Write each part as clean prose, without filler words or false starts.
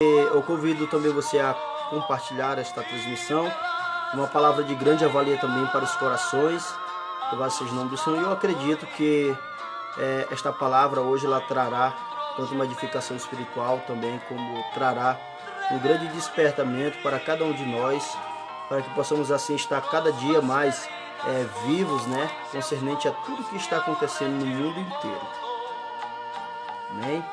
Eu convido também você a compartilhar esta transmissão. Uma palavra de grande avalia também para os corações. Louvado seja o nome do Senhor. E eu acredito que esta palavra hoje ela trará tanto uma edificação espiritual também, como trará um grande despertamento para cada um de nós, para que possamos assim estar cada dia mais vivos, né, concernente a tudo que está acontecendo no mundo inteiro. Amém?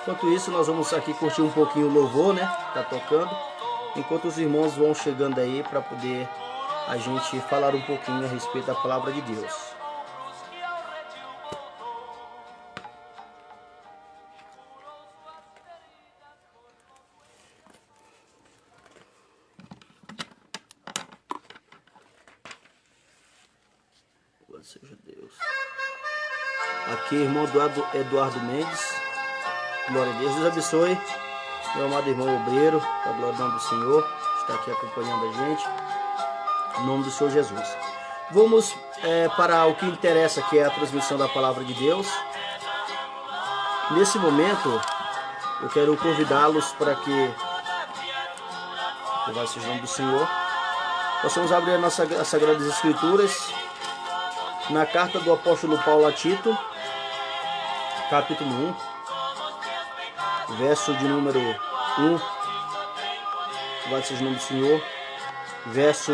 Enquanto isso, nós vamos aqui curtir um pouquinho o louvor, né? Tá tocando. Enquanto os irmãos vão chegando aí para poder a gente falar um pouquinho a respeito da palavra de Deus. Louvado seja Deus. Aqui, irmão Eduardo Mendes. Glória a Deus. Deus abençoe. Meu amado irmão obreiro, para a glória do nome do Senhor, está aqui acompanhando a gente. Em nome do Senhor Jesus. Vamos para o que interessa, que é a transmissão da palavra de Deus. Nesse momento, eu quero convidá-los para que, louvado seja o nome do Senhor, possamos abrir as Sagradas Escrituras na carta do apóstolo Paulo a Tito, capítulo 1. Verso de número 1, louvado seja o nome do Senhor, verso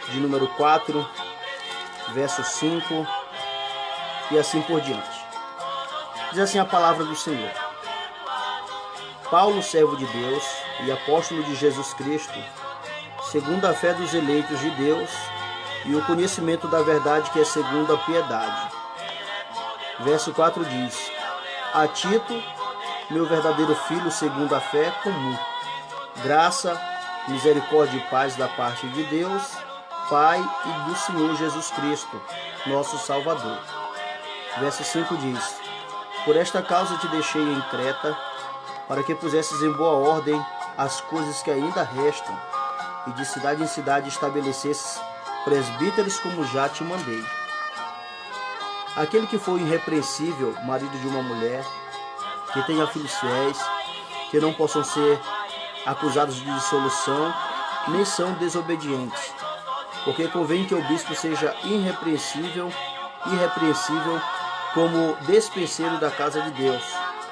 de número 4, verso 5 e assim por diante. Diz assim a palavra do Senhor: Paulo, servo de Deus e apóstolo de Jesus Cristo, segundo a fé dos eleitos de Deus e o conhecimento da verdade que é segundo a piedade. Verso 4 diz: a Tito, meu verdadeiro filho segundo a fé comum, graça, misericórdia e paz da parte de Deus, Pai e do Senhor Jesus Cristo, nosso Salvador. Verso 5 diz: por esta causa te deixei em Creta, para que pusesses em boa ordem as coisas que ainda restam, e de cidade em cidade estabelecesses presbíteros como já te mandei. Aquele que for irrepreensível, marido de uma mulher, que tenha filhos fiéis, que não possam ser acusados de dissolução, nem são desobedientes. Porque convém que o bispo seja irrepreensível como despenseiro da casa de Deus,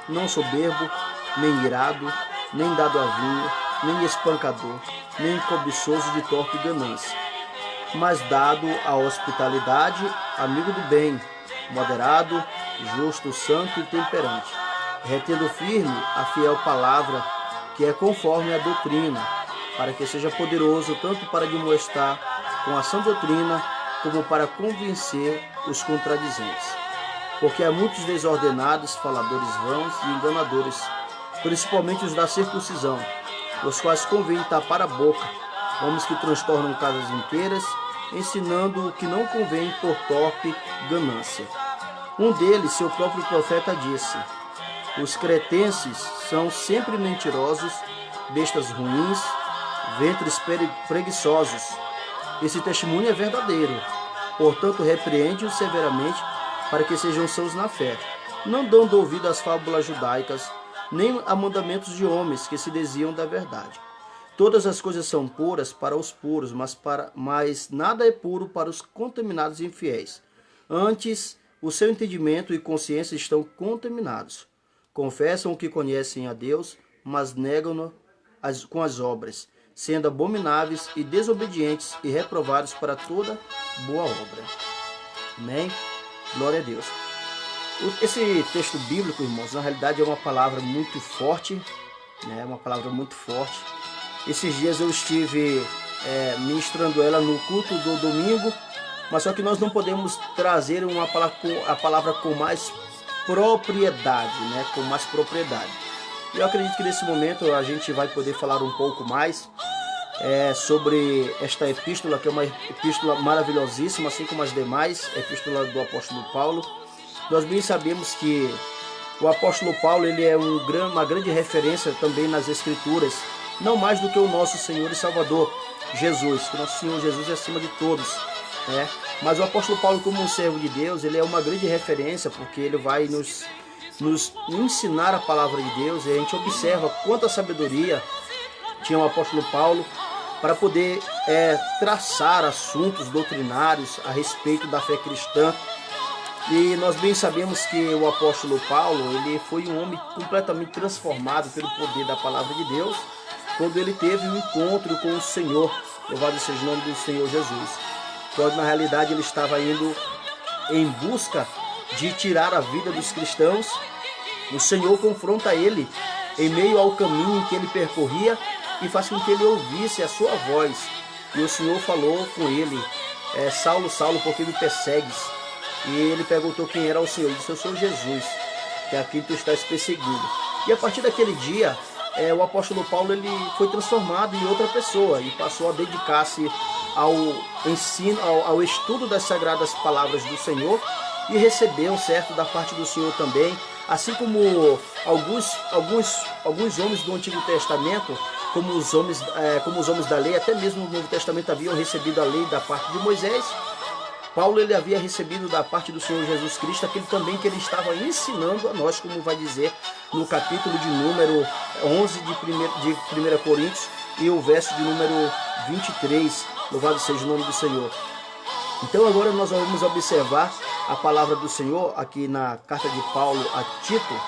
não soberbo, nem irado, nem dado a vinho, nem espancador, nem cobiçoso de torpe ganância, mas dado à hospitalidade, amigo do bem, moderado, justo, santo e temperante, retendo firme a fiel palavra, que é conforme a doutrina, para que seja poderoso tanto para demonstrar com a sã doutrina, como para convencer os contradizentes. Porque há muitos desordenados, faladores vãos e enganadores, principalmente os da circuncisão, os quais convém tapar a boca, homens que transtornam casas inteiras, ensinando o que não convém por torpe ganância. Um deles, seu próprio profeta, disse: os cretenses são sempre mentirosos, bestas ruins, ventres preguiçosos. Esse testemunho é verdadeiro. Portanto, repreende-os severamente, para que sejam sãos na fé, não dando ouvido às fábulas judaicas, nem a mandamentos de homens que se desviam da verdade. Todas as coisas são puras para os puros, mas nada é puro para os contaminados e infiéis. Antes, o seu entendimento e consciência estão contaminados. Confessam que conhecem a Deus, mas negam-no com as obras, sendo abomináveis e desobedientes e reprovados para toda boa obra. Amém? Glória a Deus. Esse texto bíblico, irmãos, na realidade é uma palavra muito forte, né? Uma palavra muito forte. Esses dias eu estive ministrando ela no culto do domingo, mas só que nós não podemos trazer a palavra com mais propriedade, né? Com mais propriedade. E eu acredito que nesse momento a gente vai poder falar um pouco mais sobre esta epístola, que é uma epístola maravilhosíssima, assim como as demais, a epístola do apóstolo Paulo. Nós bem sabemos que o apóstolo Paulo ele é uma grande referência também nas Escrituras, não mais do que o nosso Senhor e Salvador, Jesus, que nosso Senhor Jesus é acima de todos, né? Mas o apóstolo Paulo, como um servo de Deus, ele é uma grande referência, porque ele vai nos nos ensinar a palavra de Deus, e a gente observa quanta sabedoria tinha o apóstolo Paulo para poder traçar assuntos doutrinários a respeito da fé cristã. E nós bem sabemos que o apóstolo Paulo, ele foi um homem completamente transformado pelo poder da palavra de Deus, quando ele teve um encontro com o Senhor, louvado seja o nome do Senhor Jesus. Quando na realidade ele estava indo em busca de tirar a vida dos cristãos, o Senhor confronta ele em meio ao caminho que ele percorria e faz com que ele ouvisse a sua voz. E o Senhor falou com ele, Saulo, Saulo, por que me persegues? E ele perguntou quem era o Senhor. Ele disse, eu sou Jesus, que é a quem tu estás perseguindo. E a partir daquele dia, o apóstolo Paulo ele foi transformado em outra pessoa e passou a dedicar-se ao ensino, ao estudo das sagradas palavras do Senhor, e recebeu, certo, da parte do Senhor também, assim como alguns homens do Antigo Testamento, como os homens da lei, até mesmo no Novo Testamento haviam recebido a lei da parte de Moisés. Paulo ele havia recebido da parte do Senhor Jesus Cristo aquele também que ele estava ensinando a nós, como vai dizer no capítulo de número 11 de 1 Coríntios e o verso de número 23, louvado seja o nome do Senhor. Então agora nós vamos observar a palavra do Senhor aqui na carta de Paulo a Tito,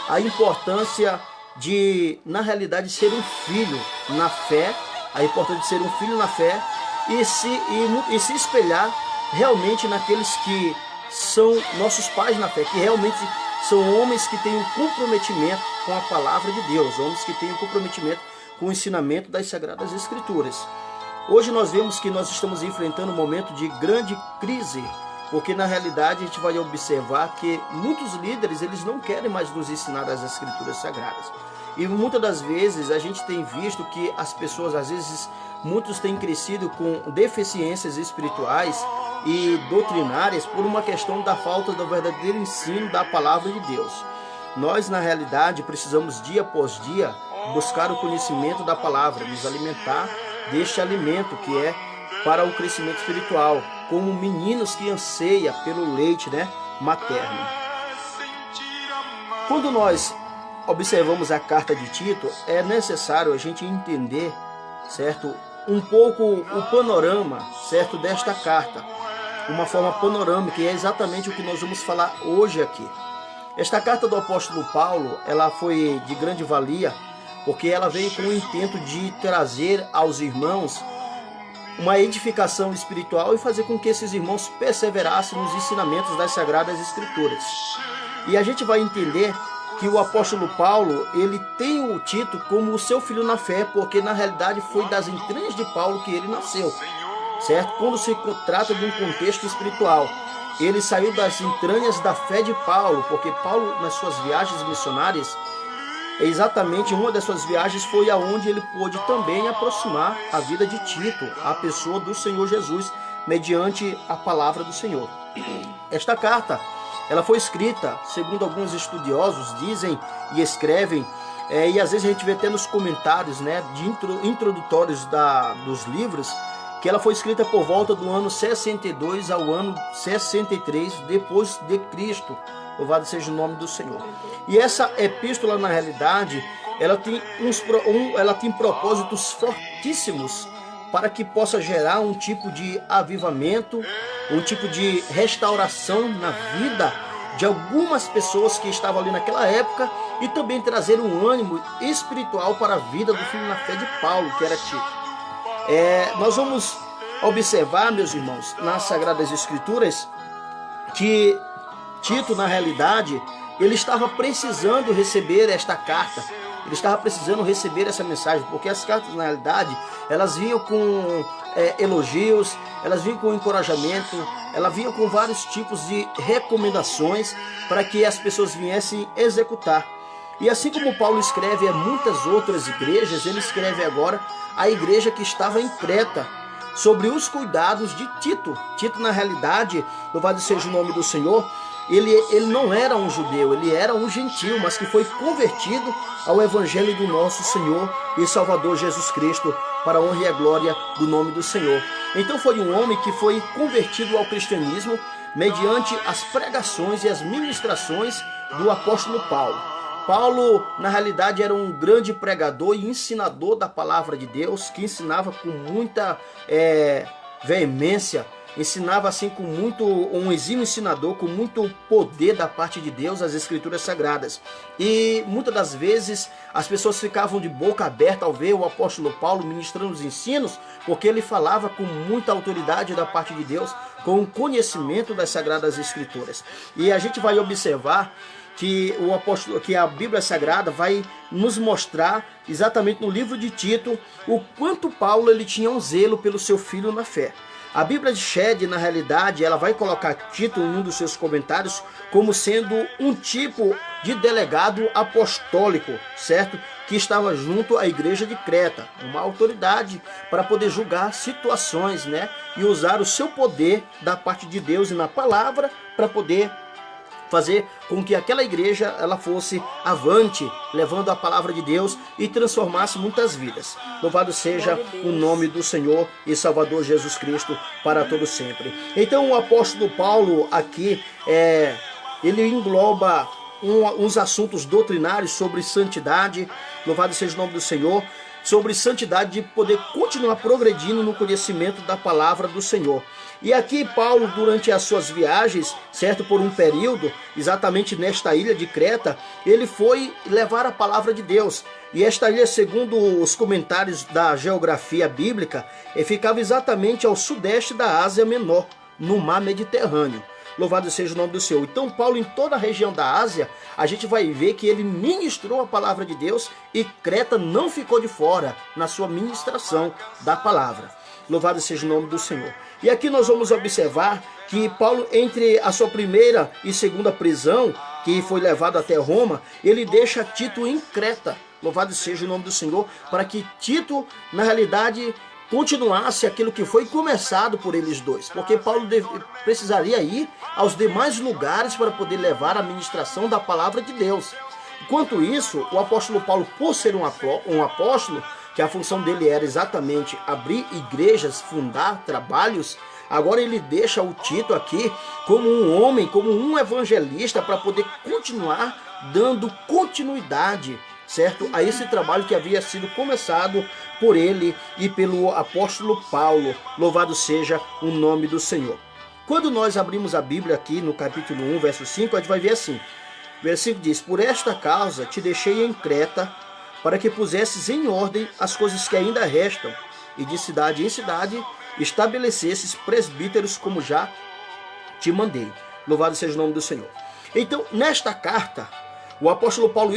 a importância de, na realidade, ser um filho na fé, a importância de ser um filho na fé e se espelhar realmente naqueles que são nossos pais na fé, que realmente são homens que têm um comprometimento com a palavra de Deus, homens que têm um comprometimento com o ensinamento das Sagradas Escrituras. Hoje nós vemos que nós estamos enfrentando um momento de grande crise, porque na realidade a gente vai observar que muitos líderes eles não querem mais nos ensinar as Escrituras Sagradas. E muitas das vezes a gente tem visto que as pessoas, às vezes, muitos têm crescido com deficiências espirituais e doutrinárias por uma questão da falta do verdadeiro ensino da palavra de Deus. Nós, na realidade, precisamos dia após dia buscar o conhecimento da palavra, nos alimentar deste alimento que é para o crescimento espiritual, como meninos que anseiam pelo leite, materno. Quando nós observamos a carta de Tito, é necessário a gente entender, certo, um pouco o panorama, certo, desta carta, uma forma panorâmica, e é exatamente o que nós vamos falar hoje aqui. Esta carta do apóstolo Paulo, ela foi de grande valia, porque ela veio com o intento de trazer aos irmãos uma edificação espiritual e fazer com que esses irmãos perseverassem nos ensinamentos das Sagradas Escrituras. E a gente vai entender que o apóstolo Paulo, ele tem o Tito como o seu filho na fé, porque na realidade foi das entranhas de Paulo que ele nasceu, certo? Quando se trata de um contexto espiritual, ele saiu das entranhas da fé de Paulo, porque Paulo, nas suas viagens missionárias, exatamente uma das suas viagens foi aonde ele pôde também aproximar a vida de Tito, a pessoa do Senhor Jesus, mediante a palavra do Senhor. Esta carta, ela foi escrita, segundo alguns estudiosos dizem e escrevem, e às vezes a gente vê até nos comentários, de introdutórios dos livros, que ela foi escrita por volta do ano 62 ao ano 63 depois de Cristo. Louvado seja o nome do Senhor. E essa epístola, na realidade, ela tem propósitos fortíssimos para que possa gerar um tipo de avivamento, um tipo de restauração na vida de algumas pessoas que estavam ali naquela época e também trazer um ânimo espiritual para a vida do filho na fé de Paulo, que era Tito. Nós vamos observar, meus irmãos, nas Sagradas Escrituras, que Tito, na realidade, ele estava precisando receber esta carta, ele estava precisando receber essa mensagem, porque as cartas, na realidade, elas vinham com elogios, elas vinham com encorajamento, elas vinham com vários tipos de recomendações para que as pessoas viessem executar. E assim como Paulo escreve a muitas outras igrejas, ele escreve agora a igreja que estava em Creta, sobre os cuidados de Tito. Tito, na realidade, louvado seja o nome do Senhor, ele não era um judeu, ele era um gentil, mas que foi convertido ao evangelho do nosso Senhor e Salvador Jesus Cristo, para a honra e a glória do nome do Senhor. Então foi um homem que foi convertido ao cristianismo, mediante as pregações e as ministrações do apóstolo Paulo. Paulo, na realidade, era um grande pregador e ensinador da palavra de Deus, que ensinava com muita veemência, ensinava assim com um exímio ensinador, com muito poder da parte de Deus, as escrituras sagradas. E muitas das vezes as pessoas ficavam de boca aberta ao ver o apóstolo Paulo ministrando os ensinos, porque ele falava com muita autoridade da parte de Deus, com o conhecimento das sagradas escrituras. E a gente vai observar que a Bíblia Sagrada vai nos mostrar exatamente no livro de Tito o quanto Paulo ele tinha um zelo pelo seu filho na fé. A Bíblia de Shed, na realidade, ela vai colocar Tito em um dos seus comentários como sendo um tipo de delegado apostólico, certo? Que estava junto à igreja de Creta, uma autoridade para poder julgar situações, né? E usar o seu poder da parte de Deus e na palavra para poder fazer com que aquela igreja ela fosse avante, levando a palavra de Deus e transformasse muitas vidas. Louvado seja o nome do Senhor e Salvador Jesus Cristo para todo sempre. Então o apóstolo Paulo aqui, ele engloba uns assuntos doutrinários sobre santidade, louvado seja o nome do Senhor, sobre santidade de poder continuar progredindo no conhecimento da palavra do Senhor. E aqui Paulo, durante as suas viagens, certo, por um período, exatamente nesta ilha de Creta, ele foi levar a palavra de Deus. E esta ilha, segundo os comentários da geografia bíblica, ficava exatamente ao sudeste da Ásia Menor, no mar Mediterrâneo. Louvado seja o nome do Senhor. Então Paulo, em toda a região da Ásia, a gente vai ver que ele ministrou a palavra de Deus e Creta não ficou de fora na sua ministração da palavra. Louvado seja o nome do Senhor. E aqui nós vamos observar que Paulo, entre a sua primeira e segunda prisão, que foi levado até Roma, ele deixa Tito em Creta. Louvado seja o nome do Senhor, para que Tito, na realidade, continuasse aquilo que foi começado por eles dois, porque Paulo precisaria ir aos demais lugares para poder levar a ministração da palavra de Deus. Enquanto isso, o apóstolo Paulo, por ser um apóstolo, que a função dele era exatamente abrir igrejas, fundar trabalhos, agora ele deixa o Tito aqui como um homem, como um evangelista, para poder continuar dando continuidade, certo, a esse trabalho que havia sido começado por ele e pelo apóstolo Paulo. Louvado seja o nome do Senhor. Quando nós abrimos a Bíblia aqui no capítulo 1, verso 5, a gente vai ver assim. O versículo diz: por esta causa te deixei em Creta, para que pusesses em ordem as coisas que ainda restam, e de cidade em cidade estabelecesses presbíteros, como já te mandei. Louvado seja o nome do Senhor. Então, nesta carta, o apóstolo Paulo,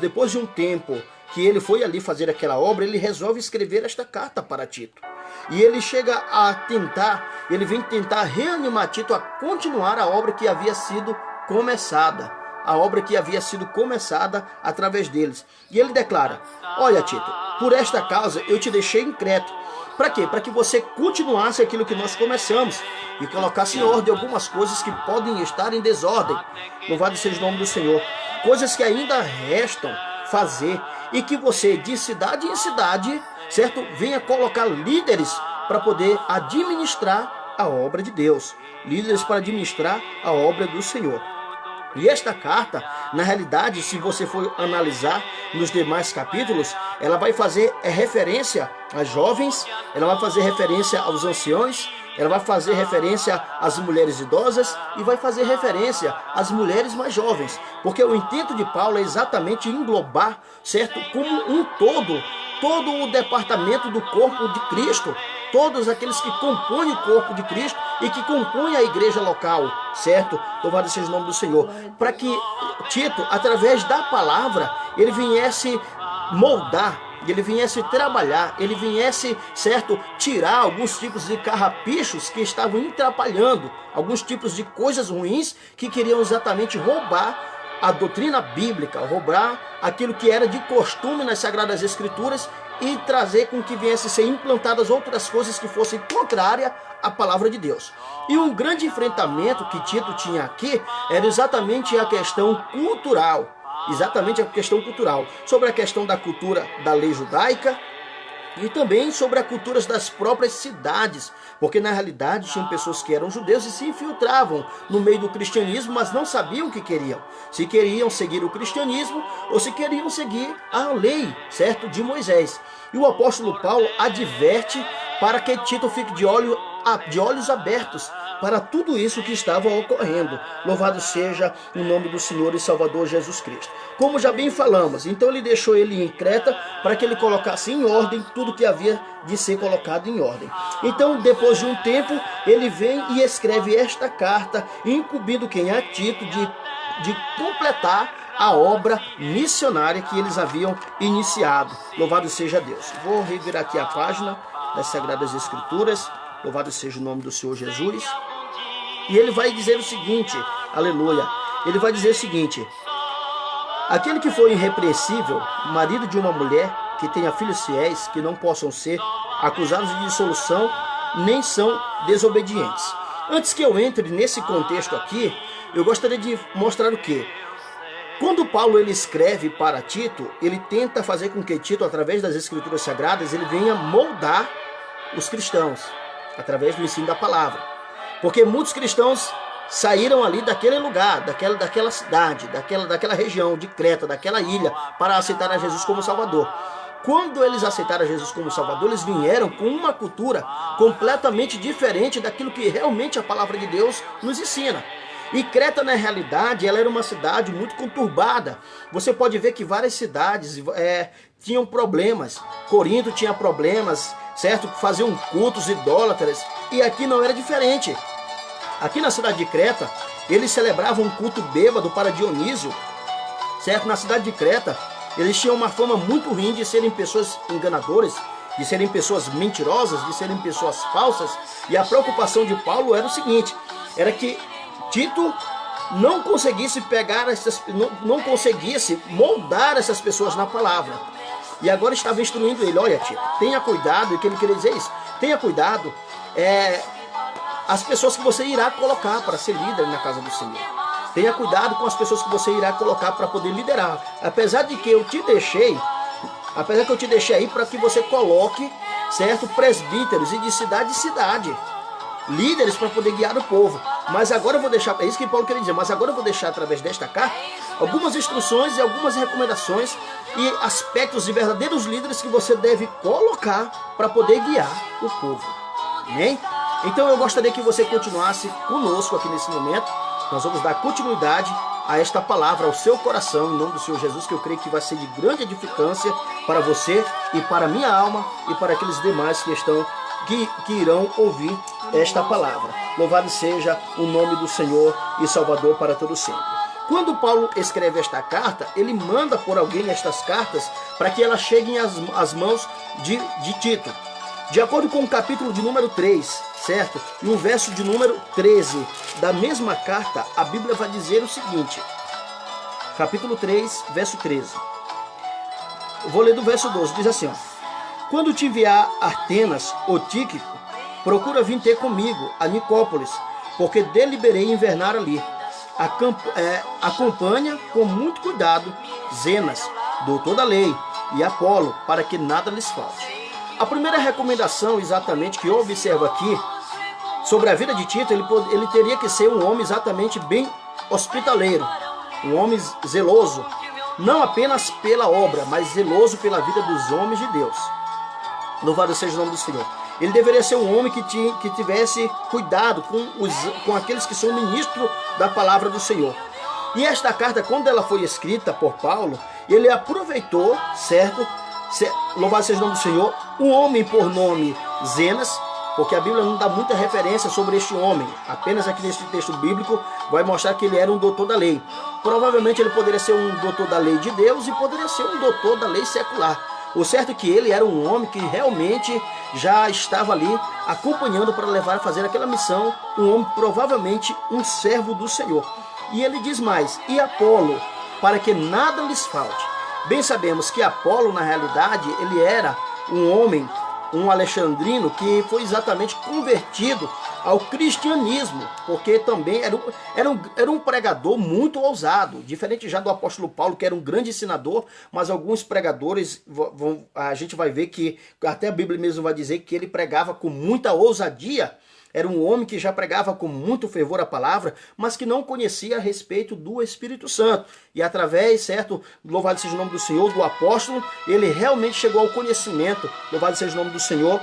depois de um tempo que ele foi ali fazer aquela obra, ele resolve escrever esta carta para Tito. E ele vem tentar reanimar Tito a continuar a obra que havia sido começada. A obra que havia sido começada através deles. E ele declara: olha, Tito, por esta causa eu te deixei em Creta. Para quê? Para que você continuasse aquilo que nós começamos e colocasse em ordem algumas coisas que podem estar em desordem. Louvado seja o nome do Senhor. Coisas que ainda restam fazer, e que você, de cidade em cidade, certo, venha colocar líderes para poder administrar a obra de Deus. Líderes para administrar a obra do Senhor. E esta carta, na realidade, se você for analisar nos demais capítulos, ela vai fazer referência às jovens, ela vai fazer referência aos anciões, ela vai fazer referência às mulheres idosas e vai fazer referência às mulheres mais jovens. Porque o intento de Paulo é exatamente englobar, certo, como um todo o departamento do corpo de Cristo, todos aqueles que compõem o corpo de Cristo e que compõem a igreja local, certo? Louvado seja o nome do Senhor. Para que Tito, através da palavra, ele viesse moldar, ele viesse trabalhar, ele viesse, certo, tirar alguns tipos de carrapichos que estavam atrapalhando, alguns tipos de coisas ruins que queriam exatamente roubar a doutrina bíblica, roubar aquilo que era de costume nas Sagradas Escrituras e trazer com que viesse a ser implantadas outras coisas que fossem contrárias à palavra de Deus. E um grande enfrentamento que Tito tinha aqui era exatamente a questão cultural. Sobre a questão da cultura da lei judaica, e também sobre as culturas das próprias cidades, porque na realidade tinham pessoas que eram judeus e se infiltravam no meio do cristianismo, mas não sabiam o que queriam. Se queriam seguir o cristianismo ou se queriam seguir a lei, certo, de Moisés. E o apóstolo Paulo adverte para que Tito fique de olhos abertos para tudo isso que estava ocorrendo. Louvado seja o nome do Senhor e Salvador Jesus Cristo. Como já bem falamos, então ele deixou ele em Creta para que ele colocasse em ordem tudo que havia de ser colocado em ordem. Então, depois de um tempo, ele vem e escreve esta carta, incumbindo quem? A Tito de completar a obra missionária que eles haviam iniciado. Louvado seja Deus. Vou revirar aqui a página das Sagradas Escrituras. Louvado seja o nome do Senhor Jesus. E ele vai dizer o seguinte, aleluia, ele vai dizer o seguinte: aquele que for irrepreensível, marido de uma mulher, que tenha filhos fiéis, que não possam ser acusados de dissolução, nem são desobedientes. Antes que eu entre nesse contexto aqui, eu gostaria de mostrar o quê? Quando Paulo ele escreve para Tito, ele tenta fazer com que Tito, através das Escrituras Sagradas, ele venha moldar os cristãos, através do ensino da palavra. Porque muitos cristãos saíram ali daquele lugar, daquela cidade, daquela região de Creta, daquela ilha, para aceitar a Jesus como Salvador. Quando eles aceitaram a Jesus como Salvador, eles vieram com uma cultura completamente diferente daquilo que realmente a palavra de Deus nos ensina. E Creta, na realidade, ela era uma cidade muito conturbada. Você pode ver que várias cidades tinham problemas. Corinto tinha problemas, certo? Faziam cultos idólatras. E aqui não era diferente. Aqui na cidade de Creta, eles celebravam um culto bêbado para Dionísio, certo? Na cidade de Creta, eles tinham uma fama muito ruim de serem pessoas enganadoras, de serem pessoas mentirosas, de serem pessoas falsas. E a preocupação de Paulo era o seguinte, era que Tito não conseguisse não conseguisse moldar essas pessoas na palavra. E agora estava instruindo ele, olha Tito, tenha cuidado, e o que ele queria dizer é isso, tenha cuidado, as pessoas que você irá colocar para ser líder na casa do Senhor. Tenha cuidado com as pessoas que você irá colocar para poder liderar. Apesar que eu te deixei aí para que você coloque, certo, presbíteros e de cidade em cidade, líderes para poder guiar o povo. Mas agora eu vou deixar, é isso que Paulo queria dizer, mas agora eu vou deixar através desta carta algumas instruções e algumas recomendações e aspectos de verdadeiros líderes que você deve colocar para poder guiar o povo. Amém? Então eu gostaria que você continuasse conosco aqui nesse momento. Nós vamos dar continuidade a esta palavra, ao seu coração, em nome do Senhor Jesus, que eu creio que vai ser de grande edificância para você e para a minha alma e para aqueles demais que irão ouvir esta palavra. Louvado seja o nome do Senhor e Salvador para todo sempre. Quando Paulo escreve esta carta, ele manda por alguém estas cartas para que elas cheguem às mãos de Tito. De acordo com o capítulo de número 3, certo? E o verso de número 13 da mesma carta, a Bíblia vai dizer o seguinte. Capítulo 3, verso 13. Eu vou ler do verso 12, diz assim, ó. Quando te enviar Artenas ou Tíquico, procura vir ter comigo a Nicópolis, porque deliberei invernar ali. Acompanha com muito cuidado Zenas, doutor da lei, e Apolo, para que nada lhes falte. A primeira recomendação exatamente que eu observo aqui sobre a vida de Tito, ele teria que ser um homem exatamente bem hospitaleiro, um homem zeloso, não apenas pela obra, mas zeloso pela vida dos homens de Deus. Louvado seja o nome do Senhor. Ele deveria ser um homem que tivesse cuidado com aqueles que são ministros da palavra do Senhor. E esta carta, quando ela foi escrita por Paulo, ele aproveitou, certo? Louvado seja o nome do Senhor, um homem por nome Zenas, porque a Bíblia não dá muita referência sobre este homem, apenas aqui nesse texto bíblico vai mostrar que ele era um doutor da lei. Provavelmente ele poderia ser um doutor da lei de Deus e poderia ser um doutor da lei secular. O certo é que ele era um homem que realmente já estava ali acompanhando para levar a fazer aquela missão, um homem provavelmente um servo do Senhor. E ele diz mais, e Apolo, para que nada lhes falte. Bem sabemos que Apolo, na realidade, ele era um homem, um alexandrino, que foi exatamente convertido ao cristianismo, porque também era um pregador muito ousado, diferente já do apóstolo Paulo, que era um grande ensinador, mas alguns pregadores, a gente vai ver que, até a Bíblia mesmo vai dizer que ele pregava com muita ousadia. Era um homem que já pregava com muito fervor a palavra, mas que não conhecia a respeito do Espírito Santo. E através, certo, louvado seja o nome do Senhor, do apóstolo, ele realmente chegou ao conhecimento, louvado seja o nome do Senhor,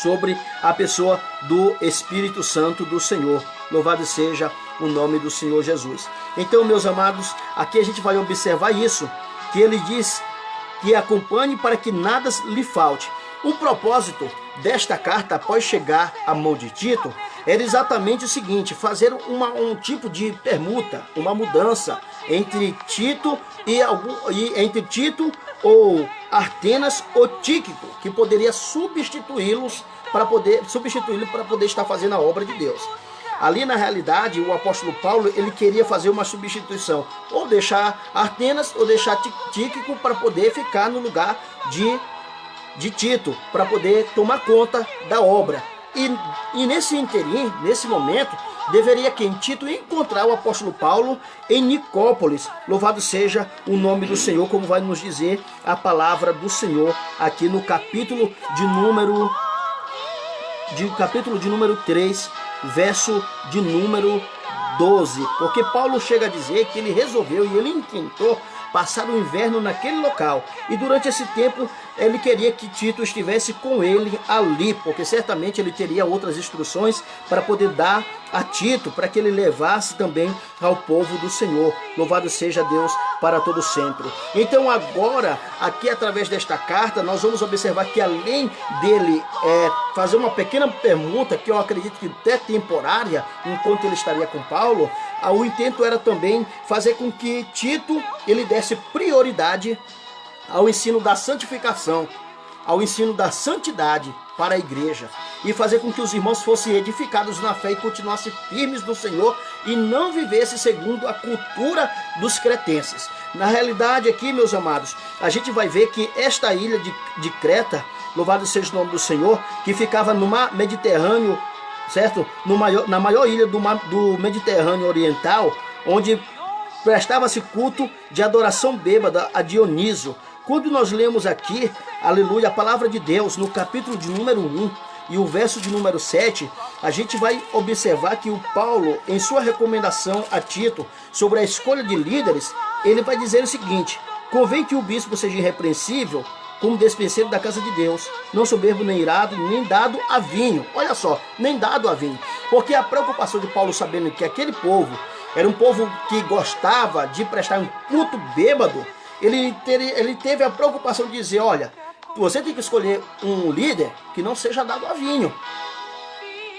sobre a pessoa do Espírito Santo do Senhor. Louvado seja o nome do Senhor Jesus. Então, meus amados, aqui a gente vai observar isso, que ele diz que acompanhe para que nada lhe falte. O propósito desta carta, após chegar à mão de Tito, era exatamente o seguinte: fazer um tipo de permuta, uma mudança entre Tito entre Tito ou Artenas ou Tíquico, que poderia substituí-lo para poder estar fazendo a obra de Deus. Ali, na realidade, o apóstolo Paulo, ele queria fazer uma substituição, ou deixar Artenas ou deixar Tíquico para poder ficar no lugar de Tito, para poder tomar conta da obra. E nesse interim, nesse momento, deveria quem? Tito encontrar o apóstolo Paulo em Nicópolis. Louvado seja o nome do Senhor, como vai nos dizer a palavra do Senhor aqui no capítulo de número 3, verso de número 12. Porque Paulo chega a dizer que ele resolveu e ele intentou passar o inverno naquele local, e durante esse tempo ele queria que Tito estivesse com ele ali, porque certamente ele teria outras instruções para poder dar a Tito, para que ele levasse também ao povo do Senhor. Louvado seja Deus para todo sempre. Então agora, aqui através desta carta, nós vamos observar que além dele fazer uma pequena permuta, que eu acredito que até temporária, enquanto ele estaria com Paulo, o intento era também fazer com que Tito ele desse prioridade ao ensino da santificação, ao ensino da santidade para a igreja, e fazer com que os irmãos fossem edificados na fé e continuassem firmes no Senhor e não vivessem segundo a cultura dos cretenses. Na realidade aqui, meus amados, a gente vai ver que esta ilha de Creta, louvado seja o nome do Senhor, que ficava no mar Mediterrâneo, certo? Na maior ilha do Mediterrâneo Oriental, onde prestava-se culto de adoração bêbada a Dioniso. Quando nós lemos aqui, aleluia, a palavra de Deus, no capítulo de número 1 e o verso de número 7, a gente vai observar que o Paulo, em sua recomendação a Tito sobre a escolha de líderes, ele vai dizer o seguinte: convém que o bispo seja irrepreensível, como despenseiro da casa de Deus, não soberbo nem irado, nem dado a vinho. Olha só, nem dado a vinho. Porque a preocupação de Paulo, sabendo que aquele povo era um povo que gostava de prestar um culto bêbado, ele teve a preocupação de dizer: olha, você tem que escolher um líder que não seja dado a vinho.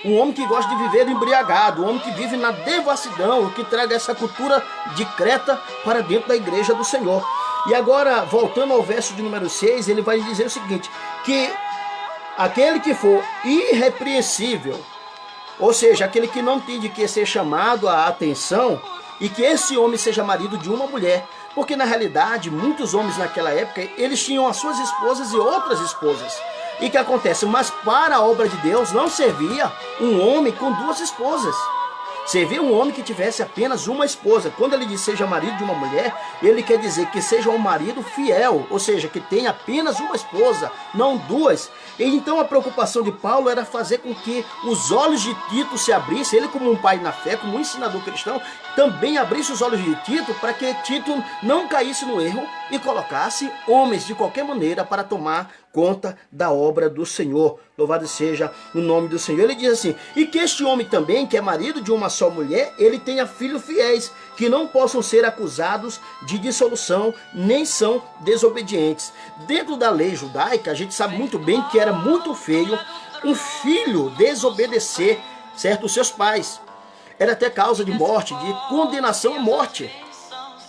Um homem que gosta de viver embriagado, um homem que vive na devassidão, que traga essa cultura de Creta para dentro da igreja do Senhor. E agora, voltando ao verso de número 6, ele vai dizer o seguinte: que aquele que for irrepreensível, ou seja, aquele que não tem de que ser chamado a atenção, e que esse homem seja marido de uma mulher. Porque na realidade, muitos homens naquela época, eles tinham as suas esposas e outras esposas. E o que acontece? Mas para a obra de Deus não servia um homem com duas esposas. Servia um homem que tivesse apenas uma esposa. Quando ele diz seja marido de uma mulher, ele quer dizer que seja um marido fiel, ou seja, que tenha apenas uma esposa, não duas. E então a preocupação de Paulo era fazer com que os olhos de Tito se abrissem, ele como um pai na fé, como um ensinador cristão, também abrisse os olhos de Tito, para que Tito não caísse no erro e colocasse homens de qualquer maneira para tomar conta da obra do Senhor. Louvado seja o nome do Senhor. Ele diz assim: e que este homem também, que é marido de uma só mulher, ele tenha filhos fiéis, que não possam ser acusados de dissolução, nem são desobedientes. Dentro da lei judaica, a gente sabe muito bem que era muito feio um filho desobedecer, certo, os seus pais. Era até causa de morte, de condenação à morte.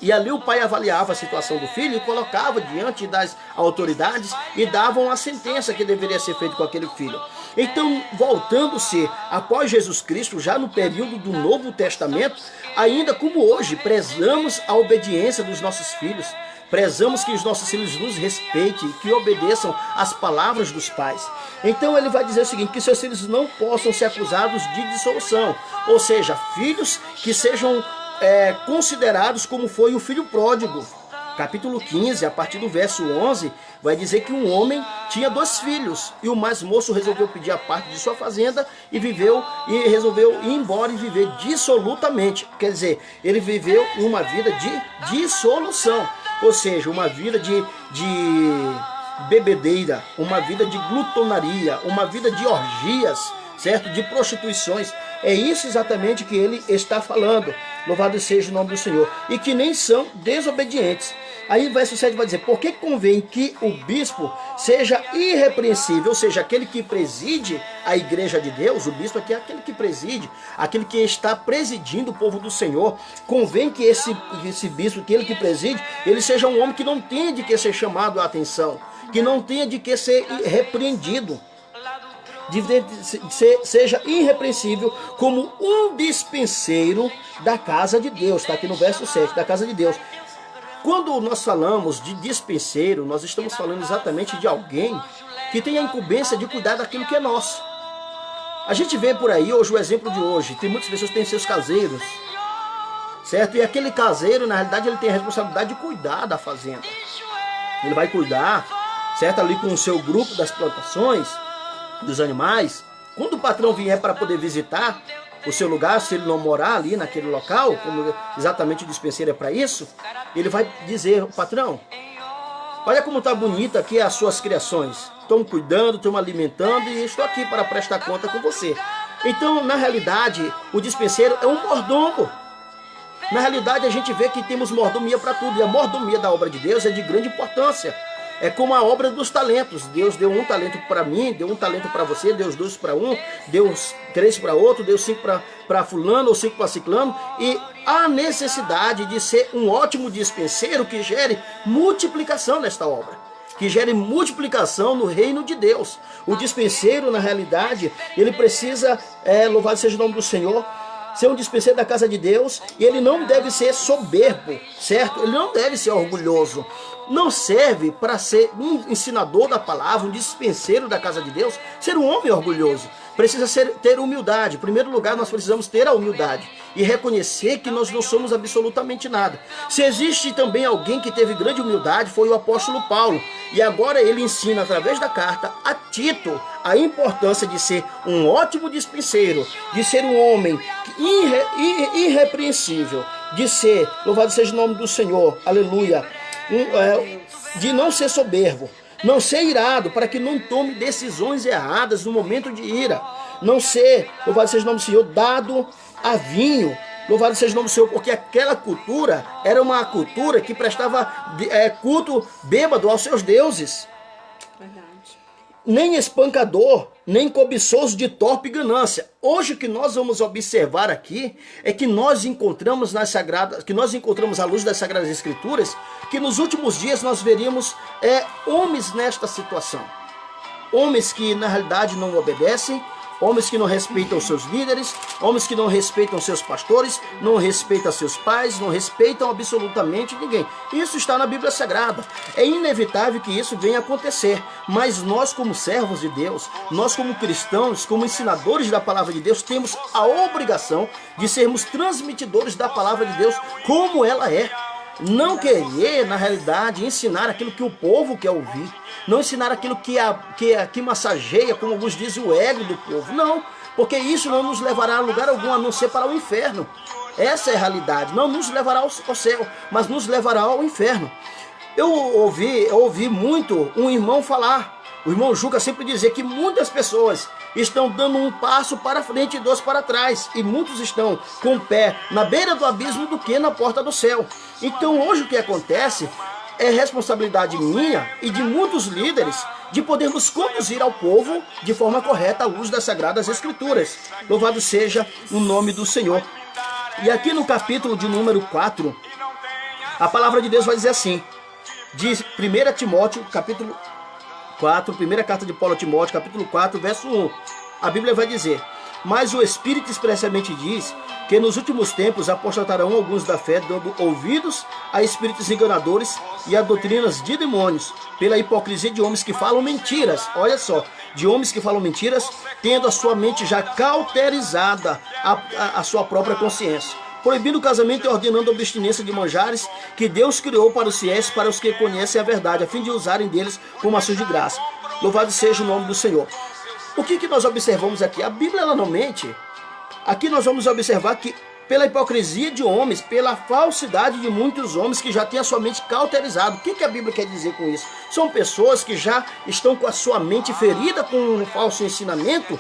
E ali o pai avaliava a situação do filho e colocava diante das autoridades e davam a sentença que deveria ser feita com aquele filho. Então, voltando-se após Jesus Cristo, já no período do Novo Testamento, ainda como hoje, prezamos a obediência dos nossos filhos. prezamos que os nossos filhos nos respeitem, que obedeçam às palavras dos pais. Então ele vai dizer o seguinte, que seus filhos não possam ser acusados de dissolução, ou seja, filhos que sejam considerados como foi o filho pródigo. Capítulo 15, a partir do verso 11, vai dizer que um homem tinha 2 filhos e o mais moço resolveu pedir a parte de sua fazenda e resolveu ir embora e viver dissolutamente. Quer dizer, ele viveu uma vida de dissolução, ou seja, uma vida de bebedeira, uma vida de glutonaria, uma vida de orgias, certo? De prostituições. É isso exatamente que ele está falando. Louvado seja o nome do Senhor. E que nem são desobedientes. Aí o verso 7 vai dizer, por que convém que o bispo seja irrepreensível, ou seja, aquele que preside a igreja de Deus, o bispo aqui é aquele que preside, aquele que está presidindo o povo do Senhor, convém que esse bispo, aquele que preside, ele seja um homem que não tenha de que ser chamado a atenção, que não tenha de que ser repreendido, seja irrepreensível como um dispenseiro da casa de Deus, está aqui no verso 7, da casa de Deus. Quando nós falamos de dispenseiro, nós estamos falando exatamente de alguém que tem a incumbência de cuidar daquilo que é nosso. A gente vê por aí hoje o exemplo de hoje, tem muitas pessoas que têm seus caseiros, certo? E aquele caseiro, na realidade, ele tem a responsabilidade de cuidar da fazenda. Ele vai cuidar, certo? Ali com o seu grupo das plantações, dos animais. Quando o patrão vier para poder visitar o seu lugar, se ele não morar ali naquele local, como exatamente o dispenseiro é para isso, ele vai dizer, patrão, olha como está bonita aqui as suas criações, estão cuidando, estão alimentando e estou aqui para prestar conta com você. Então, na realidade, o dispenseiro é um mordomo. Na realidade, a gente vê que temos mordomia para tudo, e a mordomia da obra de Deus é de grande importância. É como a obra dos talentos. Deus deu 1 talento para mim, deu 1 talento para você, deu 2 para um, deu 3 para outro, deu 5 para fulano ou 5 para ciclano. E há necessidade de ser um ótimo dispenseiro que gere multiplicação nesta obra, que gere multiplicação no reino de Deus. O dispenseiro, na realidade, ele precisa, louvado seja o nome do Senhor, ser um dispenseiro da casa de Deus, e ele não deve ser soberbo, certo? Ele não deve ser orgulhoso. Não serve para ser um ensinador da palavra, um dispenseiro da casa de Deus, ser um homem orgulhoso. Precisa ter humildade. Em primeiro lugar, nós precisamos ter a humildade e reconhecer que nós não somos absolutamente nada. Se existe também alguém que teve grande humildade, foi o apóstolo Paulo. E agora ele ensina através da carta a Tito a importância de ser um ótimo dispenseiro, de ser um homem irrepreensível, de ser, louvado seja o nome do Senhor, aleluia, de não ser soberbo, não ser irado, para que não tome decisões erradas no momento de ira, não ser, louvado seja o nome do Senhor, dado a vinho, louvado seja o nome do Senhor, porque aquela cultura era uma cultura que prestava culto bêbado aos seus deuses. Verdade. Nem espancador, nem cobiçoso de torpe ganância. Hoje o que nós vamos observar aqui é que nós encontramos à luz das Sagradas Escrituras, que nos últimos dias nós veríamos homens nesta situação. Homens que na realidade não obedecem, homens que não respeitam seus líderes, homens que não respeitam seus pastores, não respeitam seus pais, não respeitam absolutamente ninguém. Isso está na Bíblia Sagrada. É inevitável que isso venha acontecer, mas nós como servos de Deus, nós como cristãos, como ensinadores da palavra de Deus, temos a obrigação de sermos transmitidores da palavra de Deus como ela é. Não querer, na realidade, ensinar aquilo que o povo quer ouvir. Não ensinar aquilo que massageia, como alguns dizem, o ego do povo. Não, porque isso não nos levará a lugar algum, a não ser para o inferno. Essa é a realidade. Não nos levará ao céu, mas nos levará ao inferno. Eu ouvi muito um irmão falar. O irmão Juca sempre dizia que muitas pessoas estão dando um passo para frente e 2 para trás. E muitos estão com o pé na beira do abismo do que na porta do céu. Então hoje o que acontece é responsabilidade minha e de muitos líderes de podermos conduzir ao povo de forma correta à luz das Sagradas Escrituras. Louvado seja o nome do Senhor. E aqui no capítulo de número 4, a palavra de Deus vai dizer assim, diz 1 Timóteo, capítulo 4, primeira carta de Paulo a Timóteo, capítulo 4, verso 1. A Bíblia vai dizer: Mas o Espírito expressamente diz que nos últimos tempos apostatarão alguns da fé, dando ouvidos a espíritos enganadores e a doutrinas de demônios, pela hipocrisia de homens que falam mentiras. Olha só, de homens que falam mentiras, tendo a sua mente já cauterizada, a sua própria consciência, proibindo o casamento e ordenando a abstinência de manjares que Deus criou para os fiéis, para os que conhecem a verdade, a fim de usarem deles como ações de graça. Louvado seja o nome do Senhor. O que nós observamos aqui? A Bíblia, ela não mente. Aqui nós vamos observar que pela hipocrisia de homens, pela falsidade de muitos homens que já têm a sua mente cauterizada. O que a Bíblia quer dizer com isso? São pessoas que já estão com a sua mente ferida com um falso ensinamento,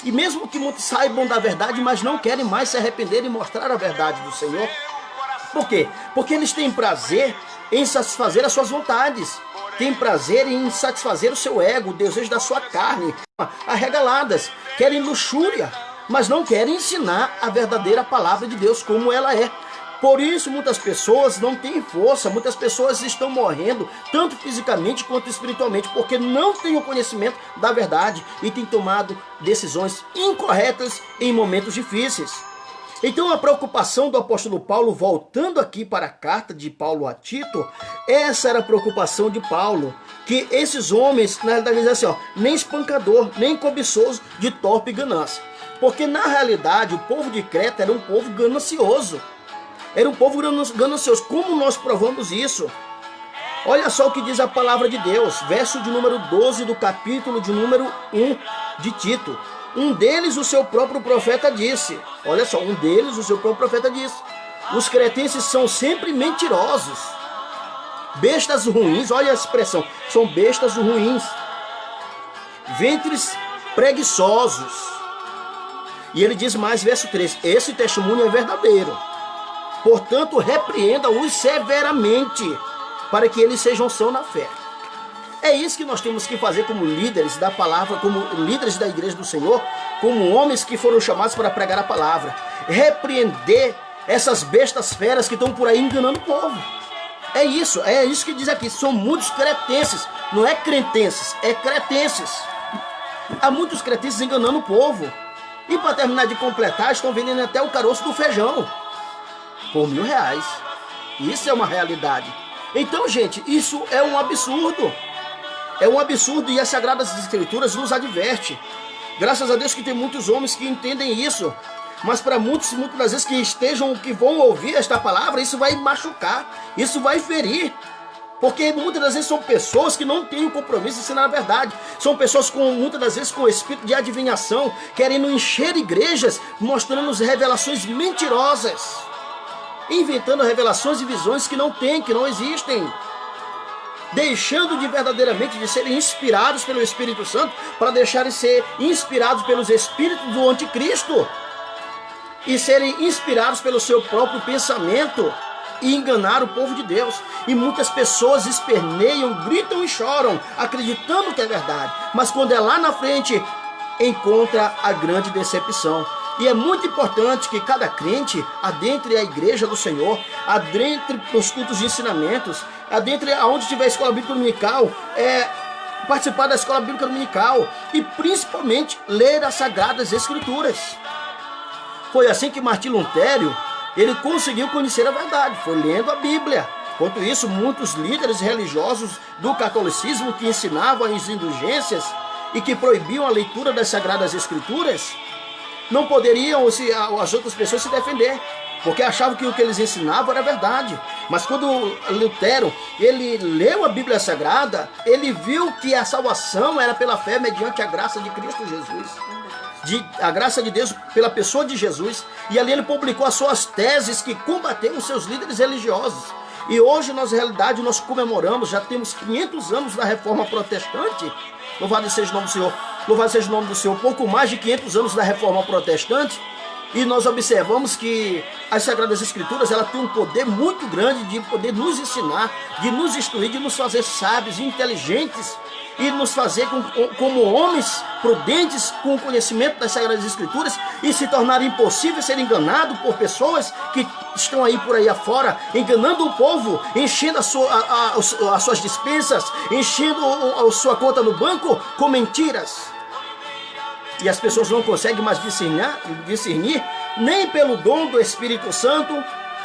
e mesmo que muitos saibam da verdade, mas não querem mais se arrepender e mostrar a verdade do Senhor. Por quê? Porque eles têm prazer em satisfazer as suas vontades, têm prazer em satisfazer o seu ego, o desejo da sua carne, arregaladas, querem luxúria, mas não querem ensinar a verdadeira palavra de Deus como ela é. Por isso muitas pessoas não têm força, muitas pessoas estão morrendo, tanto fisicamente quanto espiritualmente, porque não têm o conhecimento da verdade e têm tomado decisões incorretas em momentos difíceis. Então a preocupação do apóstolo Paulo, voltando aqui para a carta de Paulo a Tito, essa era a preocupação de Paulo, que esses homens, na realidade, dizem assim, nem espancador, nem cobiçoso, de torpe ganância. Porque na realidade o povo de Creta era um povo ganancioso. Era um povo ganancioso. Como nós provamos isso? Olha só o que diz a palavra de Deus, verso de número 12 do capítulo de número 1 de Tito. Um deles, o seu próprio profeta disse. Olha só, um deles, o seu próprio profeta disse. Os cretenses são sempre mentirosos. Bestas ruins, olha a expressão, são bestas ruins. Ventres preguiçosos. E ele diz mais, verso 3, esse testemunho é verdadeiro. Portanto, repreenda-os severamente, para que eles sejam sãos na fé. É isso que nós temos que fazer como líderes da palavra, como líderes da igreja do Senhor, como homens que foram chamados para pregar a palavra. Repreender essas bestas feras que estão por aí enganando o povo. É isso que diz aqui. São muitos cretenses, não é crentenses, é cretenses. Há muitos cretenses enganando o povo. E para terminar de completar, estão vendendo até o caroço do feijão por R$1.000. Isso é uma realidade. Então, gente, isso é um absurdo. É um absurdo, e as Sagradas Escrituras nos adverte. Graças a Deus que tem muitos homens que entendem isso. Mas para muitas das vezes que vão ouvir esta palavra, isso vai machucar, isso vai ferir. Porque muitas das vezes são pessoas que não têm o compromisso de ensinar a verdade. São pessoas muitas das vezes com o espírito de adivinhação, querendo encher igrejas, mostrando revelações mentirosas, inventando revelações e visões que não tem, que não existem, deixando de verdadeiramente de serem inspirados pelo Espírito Santo para deixarem ser inspirados pelos espíritos do anticristo e serem inspirados pelo seu próprio pensamento e enganar o povo de Deus. E muitas pessoas esperneiam, gritam e choram, acreditando que é verdade, mas quando é lá na frente, encontra a grande decepção. E é muito importante que cada crente adentre a igreja do Senhor, adentre os cultos de ensinamentos, adentre aonde tiver escola bíblica dominical, participar da escola bíblica dominical e principalmente ler as Sagradas Escrituras. Foi assim que Martinho Lutero, ele conseguiu conhecer a verdade, foi lendo a Bíblia. Enquanto isso, muitos líderes religiosos do catolicismo que ensinavam as indulgências e que proibiam a leitura das Sagradas Escrituras, não poderiam, as outras pessoas, se defender, porque achavam que o que eles ensinavam era verdade. Mas quando Lutero, ele leu a Bíblia Sagrada, ele viu que a salvação era pela fé mediante a graça de Cristo Jesus. A graça de Deus pela pessoa de Jesus. E ali ele publicou as suas teses que combateram os seus líderes religiosos. E hoje, na realidade, nós comemoramos, já temos 500 anos da Reforma Protestante. Louvado seja o nome do Senhor. Louvado seja o nome do Senhor. Pouco mais de 500 anos da Reforma Protestante. E nós observamos que as Sagradas Escrituras, ela tem um poder muito grande de poder nos ensinar, de nos instruir, de nos fazer sábios e inteligentes, e nos fazer como homens prudentes com o conhecimento das Sagradas Escrituras, e se tornar impossível ser enganado por pessoas que estão aí por aí afora, enganando o povo, enchendo as suas despensas, enchendo a sua conta no banco com mentiras. e as pessoas não conseguem mais discernir nem pelo dom do Espírito Santo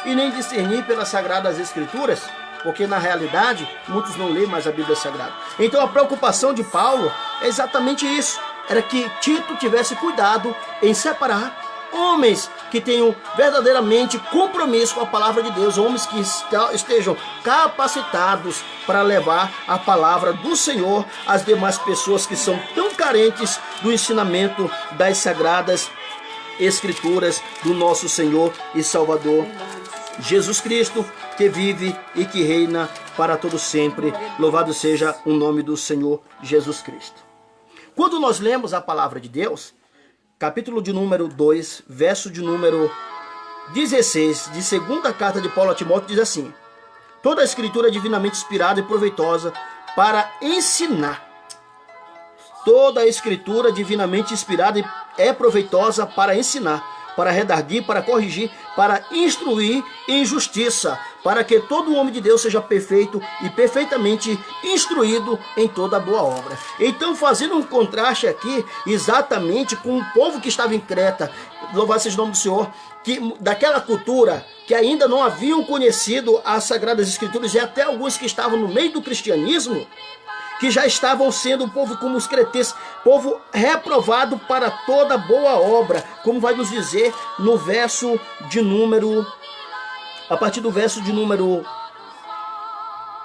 e nem discernir pelas Sagradas Escrituras, porque na realidade muitos não lêem mais a Bíblia Sagrada. Então a preocupação de Paulo é exatamente isso, era que Tito tivesse cuidado em separar homens que tenham verdadeiramente compromisso com a palavra de Deus, homens que estejam capacitados para levar a palavra do Senhor às demais pessoas que são tão carentes do ensinamento das Sagradas Escrituras do nosso Senhor e Salvador Jesus Cristo, que vive e que reina para todo sempre. Louvado seja o nome do Senhor Jesus Cristo. Quando nós lemos a palavra de Deus, capítulo de número 2, verso de número 16, de segunda carta de Paulo a Timóteo, diz assim: toda a escritura é divinamente inspirada e proveitosa para ensinar. Toda a escritura divinamente inspirada é proveitosa para ensinar, para redarguir, para corrigir, para instruir em justiça, para que todo homem de Deus seja perfeito e perfeitamente instruído em toda boa obra. Então, fazendo um contraste aqui, exatamente com o povo que estava em Creta, louvado seja o nome do Senhor, que daquela cultura que ainda não haviam conhecido as Sagradas Escrituras, e até alguns que estavam no meio do cristianismo, que já estavam sendo um povo como os cretenses, povo reprovado para toda boa obra, como vai nos dizer no verso de número, a partir do verso de número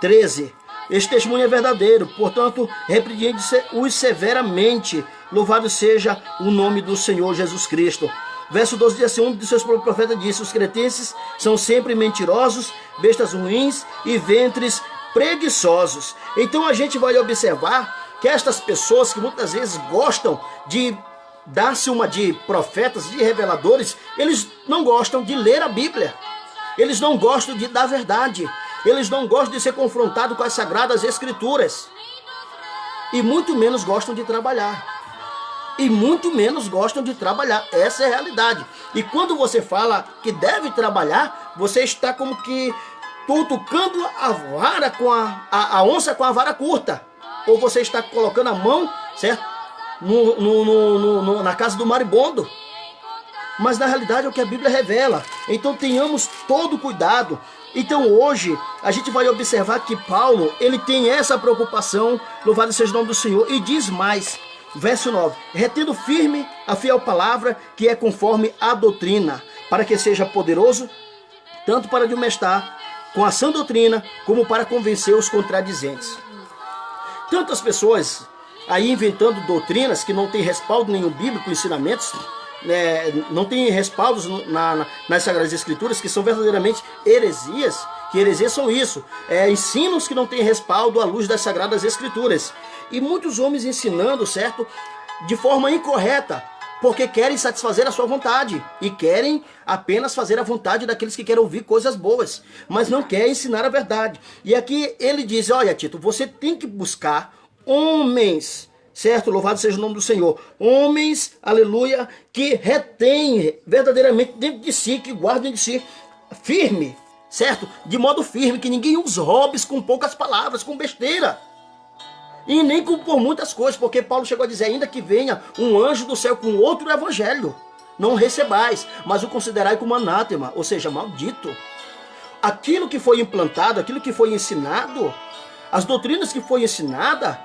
13. Este testemunho é verdadeiro, portanto, repreende-os severamente. Louvado seja o nome do Senhor Jesus Cristo. Verso 12 diz assim: um de seus profetas disse: os cretenses são sempre mentirosos, bestas ruins e ventres preguiçosos. Então a gente vai observar que estas pessoas que muitas vezes gostam de dar-se uma de profetas, de reveladores, eles não gostam de ler a Bíblia, eles não gostam de dar verdade, eles não gostam de ser confrontados com as Sagradas Escrituras, e muito menos gostam de trabalhar. Essa é a realidade. E quando você fala que deve trabalhar, você está como que tocando a vara com a onça com a vara curta, ou você está colocando a mão, certo, na casa do maribondo. Mas na realidade é o que a Bíblia revela. Então tenhamos todo cuidado. Então hoje a gente vai observar que Paulo, ele tem essa preocupação, louvado seja o nome do Senhor, e diz mais, verso 9: retendo firme a fiel palavra que é conforme a doutrina, para que seja poderoso tanto para admoestar com a sã doutrina, como para convencer os contradizentes. Tantas pessoas aí inventando doutrinas que não têm respaldo nenhum bíblico, ensinamentos, não têm respaldos nas Sagradas Escrituras, que são verdadeiramente heresias. Que heresias são isso? Ensinos que não têm respaldo à luz das Sagradas Escrituras. E muitos homens ensinando, certo, de forma incorreta, porque querem satisfazer a sua vontade e querem apenas fazer a vontade daqueles que querem ouvir coisas boas, mas não querem ensinar a verdade. E aqui ele diz: olha, Tito, você tem que buscar homens, certo? Louvado seja o nome do Senhor. Homens, aleluia, que retêm verdadeiramente dentro de si, que guardem de si firme, certo? De modo firme, que ninguém os roube com poucas palavras, com besteira. E nem por muitas coisas, porque Paulo chegou a dizer: ainda que venha um anjo do céu com outro evangelho, não recebais, mas o considerai como anátema, ou seja, maldito. Aquilo que foi implantado, aquilo que foi ensinado, as doutrinas que foi ensinada,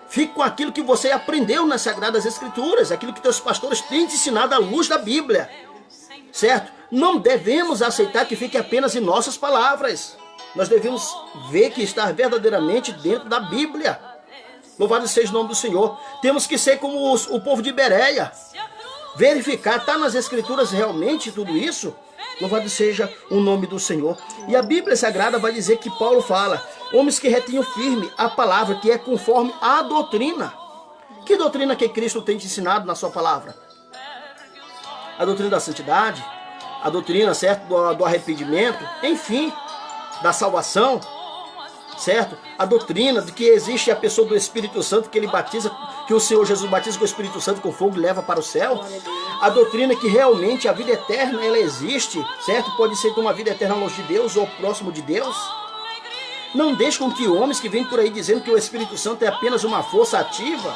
fique com aquilo que você aprendeu nas Sagradas Escrituras, aquilo que teus pastores têm te ensinado à luz da Bíblia, certo? Não devemos aceitar que fique apenas em nossas palavras. Nós devemos ver que está verdadeiramente dentro da Bíblia. Louvado seja o nome do Senhor. Temos que ser como o povo de Bereia. Verificar, está nas Escrituras realmente tudo isso? Louvado seja o nome do Senhor. E a Bíblia Sagrada vai dizer que Paulo fala: homens que retenham firme a palavra que é conforme a doutrina. Que doutrina que Cristo tem te ensinado na sua palavra? A doutrina da santidade, a doutrina, certo, do arrependimento, enfim, da salvação, certo? A doutrina de que existe a pessoa do Espírito Santo, que ele batiza, que o Senhor Jesus batiza com o Espírito Santo com fogo e leva para o céu. A doutrina que realmente a vida eterna, ela existe, certo? Pode ser uma vida eterna longe de Deus ou próximo de Deus. Não deixe com que homens que vêm por aí dizendo que o Espírito Santo é apenas uma força ativa,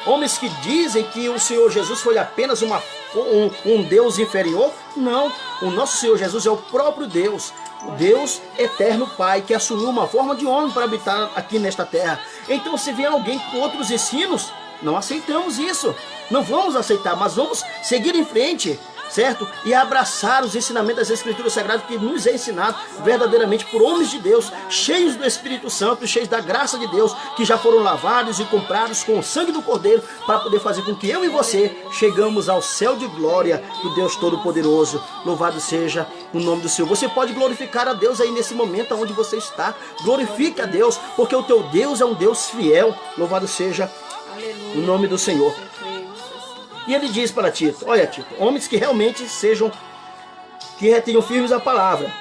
Homens que dizem que o Senhor Jesus foi apenas um Deus inferior. Não, o nosso Senhor Jesus é o próprio Deus. O Deus eterno Pai, que assumiu uma forma de homem para habitar aqui nesta terra. Então, se vier alguém com outros ensinos, não aceitamos isso. Não vamos aceitar, mas vamos seguir em frente, certo? E abraçar os ensinamentos das Escrituras Sagradas que nos é ensinado verdadeiramente por homens de Deus, cheios do Espírito Santo, cheios da graça de Deus, que já foram lavados e comprados com o sangue do Cordeiro, para poder fazer com que eu e você chegamos ao céu de glória do Deus Todo-Poderoso. Louvado seja o nome do Senhor. Você pode glorificar a Deus aí nesse momento onde você está. Glorifique a Deus, porque o teu Deus é um Deus fiel. Louvado seja o nome do Senhor. E ele diz para Tito, olha Tito, homens que realmente que retenham firmes a palavra,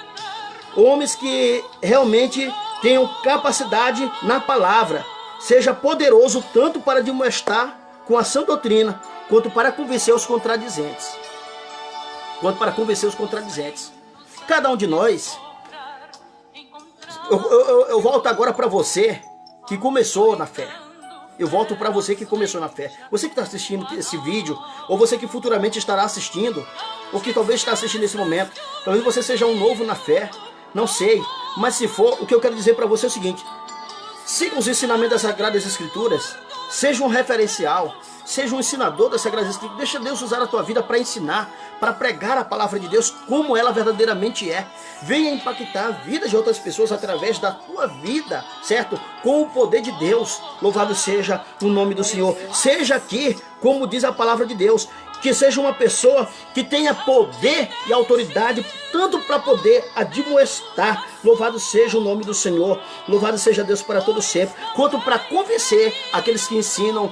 homens que realmente tenham capacidade na palavra, seja poderoso tanto para admoestar com a sã doutrina, quanto para convencer os contradizentes. Cada um de nós, eu volto agora para você que começou na fé. Eu volto para você que começou na fé. Você que está assistindo esse vídeo, ou você que futuramente estará assistindo, ou que talvez está assistindo nesse momento. Talvez você seja um novo na fé, não sei. Mas se for, o que eu quero dizer para você é o seguinte: siga os ensinamentos das Sagradas Escrituras, seja um referencial, seja um ensinador das Sagradas Escrituras. Deixa Deus usar a tua vida para ensinar, para pregar a palavra de Deus como ela verdadeiramente é. Venha impactar a vida de outras pessoas através da tua vida, certo? Com o poder de Deus. Louvado seja o nome do Senhor. Seja aqui, como diz a palavra de Deus, que seja uma pessoa que tenha poder e autoridade, tanto para poder admoestar, louvado seja o nome do Senhor, louvado seja Deus para todo sempre, quanto para convencer aqueles que ensinam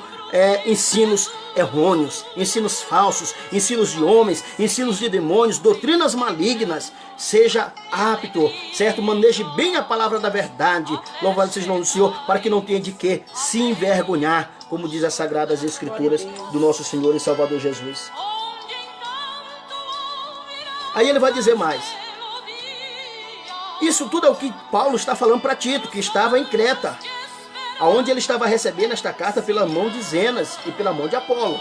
ensinos errôneos, ensinos falsos, ensinos de homens, ensinos de demônios, doutrinas malignas. Seja apto, certo? Maneje bem a palavra da verdade, louvado seja o nome do Senhor, para que não tenha de que se envergonhar, como diz as Sagradas Escrituras do nosso Senhor e Salvador Jesus. Aí ele vai dizer mais. Isso tudo é o que Paulo está falando para Tito, que estava em Creta, aonde ele estava recebendo esta carta pela mão de Zenas e pela mão de Apolo,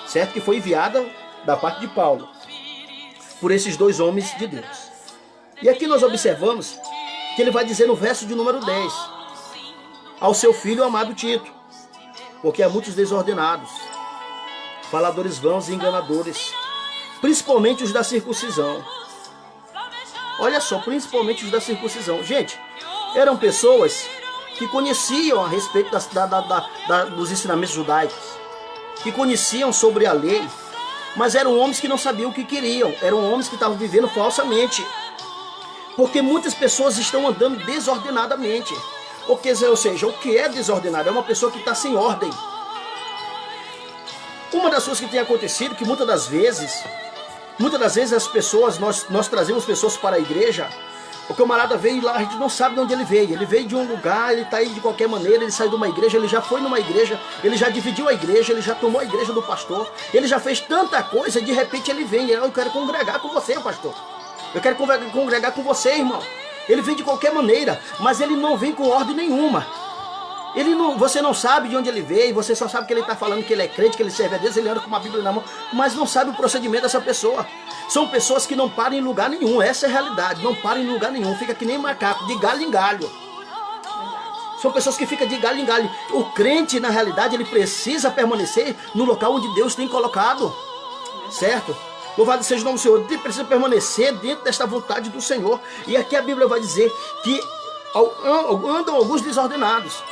certo? Que foi enviada da parte de Paulo por esses dois homens de Deus. E aqui nós observamos que ele vai dizer no verso de número 10, ao seu filho amado Tito, porque há muitos desordenados, faladores vãos e enganadores, principalmente os da circuncisão. Olha só, principalmente os da circuncisão. Gente, eram pessoas que conheciam a respeito dos ensinamentos judaicos, que conheciam sobre a lei, mas eram homens que não sabiam o que queriam, eram homens que estavam vivendo falsamente, porque muitas pessoas estão andando desordenadamente. Ou seja, o que é desordenado? É uma pessoa que está sem ordem. Uma das coisas que tem acontecido, que muitas das vezes as pessoas, nós trazemos pessoas para a igreja. O camarada veio lá, a gente não sabe de onde ele veio de um lugar, ele está aí de qualquer maneira, ele saiu de uma igreja, ele já foi numa igreja, ele já dividiu a igreja, ele já tomou a igreja do pastor, ele já fez tanta coisa, de repente ele vem, eu quero congregar com você, pastor, eu quero congregar com você, irmão. Ele vem de qualquer maneira, mas ele não vem com ordem nenhuma. Você não sabe de onde ele veio, você só sabe que ele está falando que ele é crente, que ele serve a Deus, ele anda com uma Bíblia na mão, mas não sabe o procedimento dessa pessoa. São pessoas que não param em lugar nenhum, essa é a realidade, não param em lugar nenhum, fica que nem macaco, de galho em galho. São pessoas que ficam de galho em galho. O crente, na realidade, ele precisa permanecer no local onde Deus tem colocado, certo? Louvado seja o nome do Senhor, ele precisa permanecer dentro desta vontade do Senhor. E aqui a Bíblia vai dizer que andam alguns desordenados.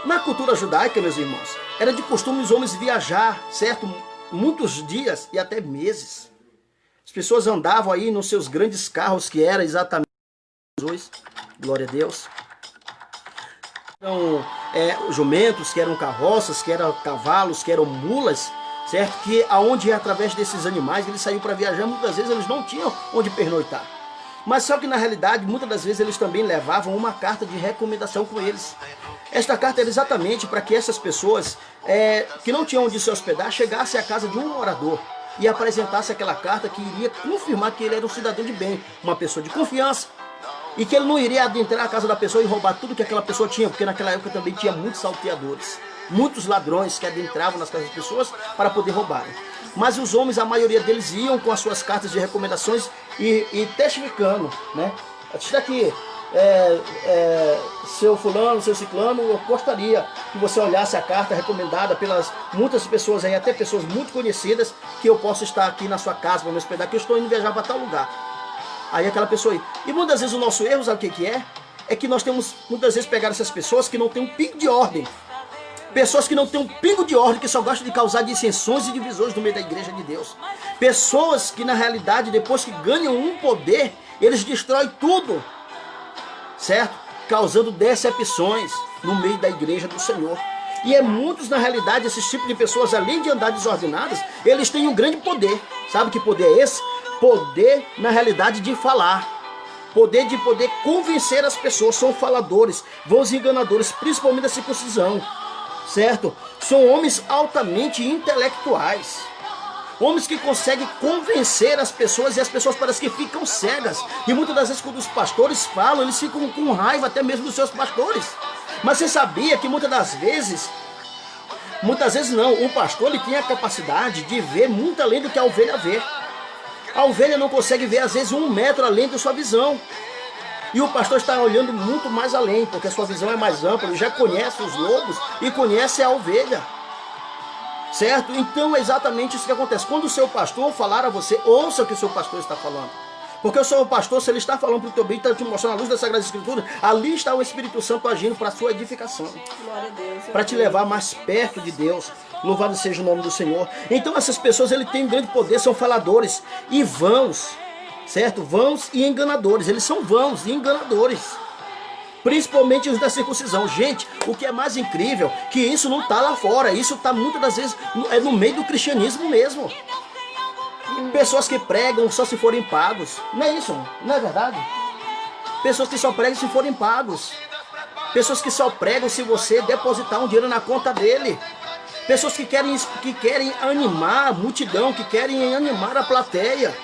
Na cultura judaica, meus irmãos, era de costume os homens viajar, certo? Muitos dias e até meses. As pessoas andavam aí nos seus grandes carros, que era exatamente Jesus, glória a Deus. Eram jumentos, que eram carroças, que eram cavalos, que eram mulas, certo? Que aonde através desses animais eles saíam para viajar, muitas vezes eles não tinham onde pernoitar. Mas só que na realidade, muitas das vezes eles também levavam uma carta de recomendação com eles. Esta carta era exatamente para que essas pessoas que não tinham onde se hospedar, chegassem à casa de um orador e apresentasse aquela carta que iria confirmar que ele era um cidadão de bem, uma pessoa de confiança, e que ele não iria adentrar a casa da pessoa e roubar tudo que aquela pessoa tinha, porque naquela época também tinha muitos salteadores. muitos ladrões que adentravam nas casas das pessoas para poder roubar. Mas os homens, a maioria deles, iam com as suas cartas de recomendações e testificando, né? Está aqui, seu fulano, seu ciclano, eu gostaria que você olhasse a carta recomendada pelas muitas pessoas aí, até pessoas muito conhecidas, que eu possa estar aqui na sua casa para me hospedar, que eu estou indo viajar para tal lugar. Aí aquela pessoa aí. E muitas vezes o nosso erro, sabe o que é? É que nós temos, muitas vezes, pegar essas pessoas que não têm um pingo de ordem. Pessoas que não têm um pingo de ordem, que só gostam de causar dissensões e divisões no meio da igreja de Deus. Pessoas que, na realidade, depois que ganham um poder, eles destroem tudo, certo? Causando decepções no meio da igreja do Senhor. E muitos, na realidade, esses tipos de pessoas, além de andar desordenadas, eles têm um grande poder. Sabe que poder é esse? Poder, na realidade, de falar. Poder de poder convencer as pessoas. São faladores, vãos enganadores, principalmente da circuncisão. Certo? São homens altamente intelectuais. Homens que conseguem convencer as pessoas, e as pessoas parecem que ficam cegas. E muitas das vezes quando os pastores falam, eles ficam com raiva até mesmo dos seus pastores. Mas você sabia que muitas vezes não, o pastor ele tem a capacidade de ver muito além do que a ovelha vê. A ovelha não consegue ver às vezes 1 metro além da sua visão. E o pastor está olhando muito mais além, porque a sua visão é mais ampla, ele já conhece os lobos e conhece a ovelha. Certo? Então é exatamente isso que acontece. Quando o seu pastor falar a você, ouça o que o seu pastor está falando. Porque o seu pastor, se ele está falando para o teu bem, está te mostrando a luz da Sagrada Escritura, ali está o Espírito Santo agindo para a sua edificação. Glória a Deus. Para te levar mais perto de Deus. Louvado seja o nome do Senhor. Então essas pessoas, ele tem um grande poder, são faladores e vãos. Certo? Vãos e enganadores. Eles são vãos e enganadores. Principalmente os da circuncisão. Gente, o que é mais incrível, que isso não está lá fora. Isso está muitas das vezes no meio do cristianismo mesmo. Pessoas que pregam só se forem pagos. Não é isso? Não é verdade? Pessoas que só pregam se forem pagos. Pessoas que só pregam se você depositar um dinheiro na conta dele. Pessoas que querem animar a multidão, que querem animar a plateia.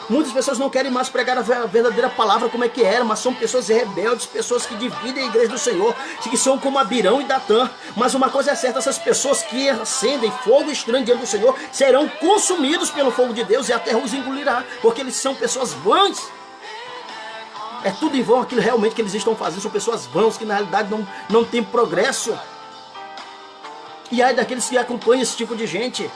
Muitas pessoas não querem mais pregar a verdadeira palavra como é que era, mas são pessoas rebeldes, pessoas que dividem a igreja do Senhor, que são como Abirão e Datã. Mas uma coisa é certa, essas pessoas que acendem fogo estranho diante do Senhor serão consumidos pelo fogo de Deus e a terra os engolirá, porque eles são pessoas vãs. É tudo em vão aquilo realmente que eles estão fazendo, são pessoas vãs que na realidade não tem progresso. E ai daqueles que acompanham esse tipo de gente.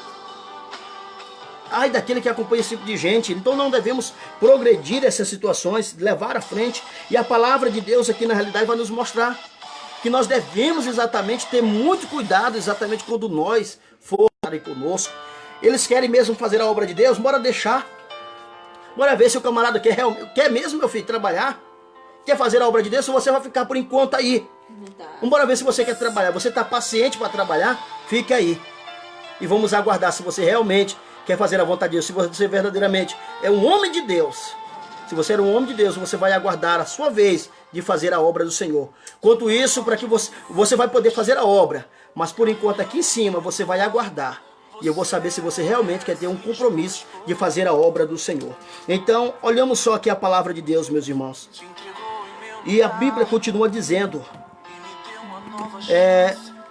Ai daquele que acompanha esse tipo de gente. Então não devemos progredir essas situações, levar à frente. E a palavra de Deus aqui na realidade vai nos mostrar que nós devemos exatamente ter muito cuidado exatamente quando nós forem conosco. Eles querem mesmo fazer a obra de Deus, bora deixar. Bora ver se o camarada quer mesmo, meu filho, trabalhar. Quer fazer a obra de Deus, ou você vai ficar por enquanto aí. Bora ver se você quer trabalhar. Você está paciente para trabalhar? Fique aí. E vamos aguardar se você realmente quer fazer a vontade de Deus, se você verdadeiramente é um homem de Deus. Se você é um homem de Deus, você vai aguardar a sua vez de fazer a obra do Senhor. Quanto isso, para que você vai poder fazer a obra, mas por enquanto aqui em cima você vai aguardar. E eu vou saber se você realmente quer ter um compromisso de fazer a obra do Senhor. Então, olhamos só aqui a palavra de Deus, meus irmãos. E a Bíblia continua dizendo,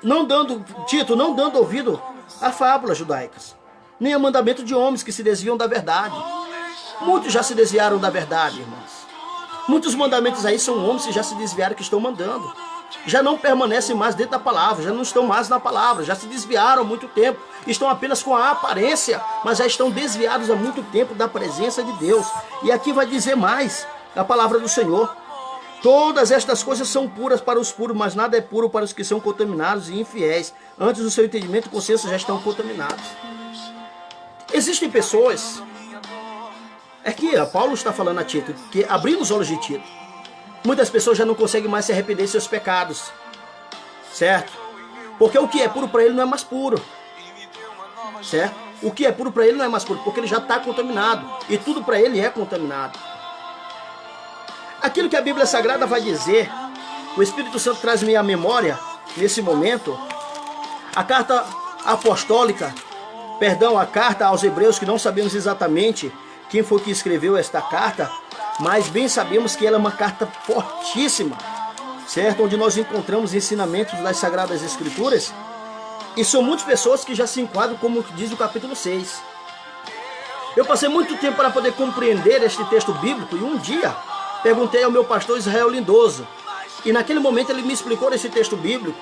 não dando ouvido a fábulas judaicas, nem a mandamento de homens que se desviam da verdade. Muitos já se desviaram da verdade, irmãos. Muitos mandamentos aí são homens que já se desviaram, que estão mandando. Já não permanecem mais dentro da palavra, já não estão mais na palavra, já se desviaram há muito tempo. Estão apenas com a aparência, mas já estão desviados há muito tempo da presença de Deus. E aqui vai dizer mais a palavra do Senhor. Todas estas coisas são puras para os puros, mas nada é puro para os que são contaminados e infiéis. Antes do seu entendimento e consciência já estão contaminados. Existem pessoas, aqui Paulo está falando a Tito, que abrindo os olhos de Tito, muitas pessoas já não conseguem mais se arrepender de seus pecados, certo? Porque o que é puro para ele não é mais puro, certo? O que é puro para ele não é mais puro, porque ele já está contaminado, e tudo para ele é contaminado. Aquilo que a Bíblia Sagrada vai dizer, o Espírito Santo traz-me à memória, nesse momento, a carta apostólica, a carta aos Hebreus, que não sabemos exatamente quem foi que escreveu esta carta, mas bem sabemos que ela é uma carta fortíssima, certo? Onde nós encontramos ensinamentos das Sagradas Escrituras, E são muitas pessoas que já se enquadram como diz o capítulo 6. Eu passei muito tempo para poder compreender este texto bíblico e um dia perguntei ao meu pastor Israel Lindoso. E naquele momento ele me explicou esse texto bíblico.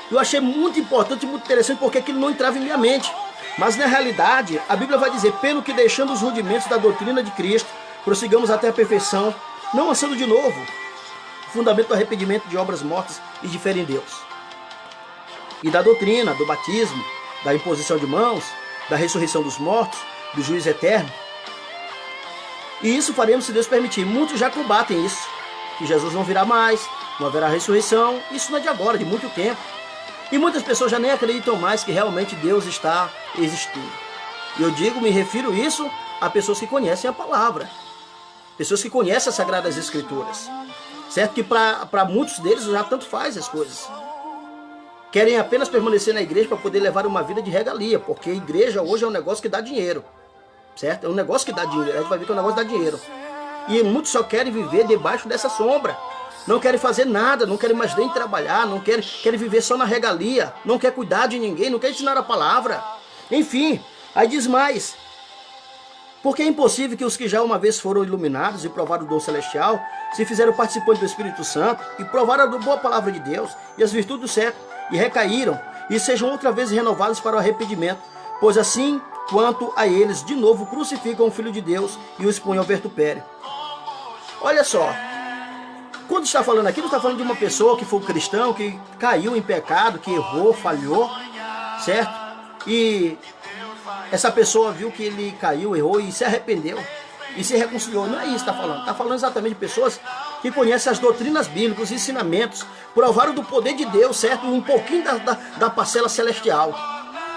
Eu achei muito importante, muito interessante, porque aquilo não entrava em minha mente. Mas na realidade, a Bíblia vai dizer: pelo que deixando os rudimentos da doutrina de Cristo, prossigamos até a perfeição, não nascendo de novo, fundamento do arrependimento de obras mortas e de fé em Deus. E da doutrina, do batismo, da imposição de mãos, da ressurreição dos mortos, do juízo eterno. E isso faremos se Deus permitir. Muitos já combatem isso, que Jesus não virá mais, não haverá ressurreição. Isso não é de agora, de muito tempo. E muitas pessoas já nem acreditam mais que realmente Deus está existindo. E eu digo, me refiro isso a pessoas que conhecem a palavra. Pessoas que conhecem as Sagradas Escrituras. Certo que para muitos deles já tanto faz as coisas. Querem apenas permanecer na igreja para poder levar uma vida de regalia. Porque a igreja hoje é um negócio que dá dinheiro. Certo? É um negócio que dá dinheiro. A gente vai ver que é um negócio que dá dinheiro. E muitos só querem viver debaixo dessa sombra. Não querem fazer nada, não querem mais nem trabalhar, não querem viver só na regalia, não quer cuidar de ninguém, não quer ensinar a palavra. Enfim, aí diz mais. Porque é impossível que os que já uma vez foram iluminados e provaram o dom celestial, se fizeram participantes do Espírito Santo e provaram a boa palavra de Deus e as virtudes do século, e recaíram, e sejam outra vez renovados para o arrependimento, pois assim quanto a eles de novo crucificam o Filho de Deus e o expõem ao vitupério. Olha só. Quando está falando aqui, não está falando de uma pessoa que foi cristão, que caiu em pecado, que errou, falhou, certo? E essa pessoa viu que ele caiu, errou e se arrependeu e se reconciliou. Não é isso que está falando. Está falando exatamente de pessoas que conhecem as doutrinas bíblicas, os ensinamentos, provaram do poder de Deus, certo? Um pouquinho da parcela celestial.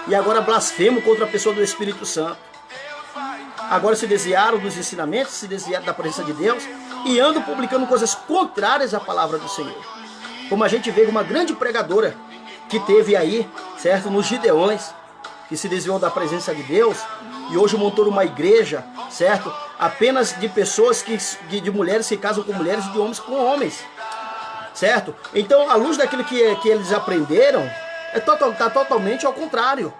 E agora blasfemam contra a pessoa do Espírito Santo. Agora se desviaram dos ensinamentos, se desviaram da presença de Deus e andam publicando coisas contrárias à palavra do Senhor. Como a gente vê uma grande pregadora que teve aí, certo, nos Gideões, que se desviou da presença de Deus e hoje montou uma igreja, certo, apenas de pessoas, de mulheres que casam com mulheres e de homens com homens, certo? Então, à luz daquilo que eles aprenderam, está totalmente ao contrário.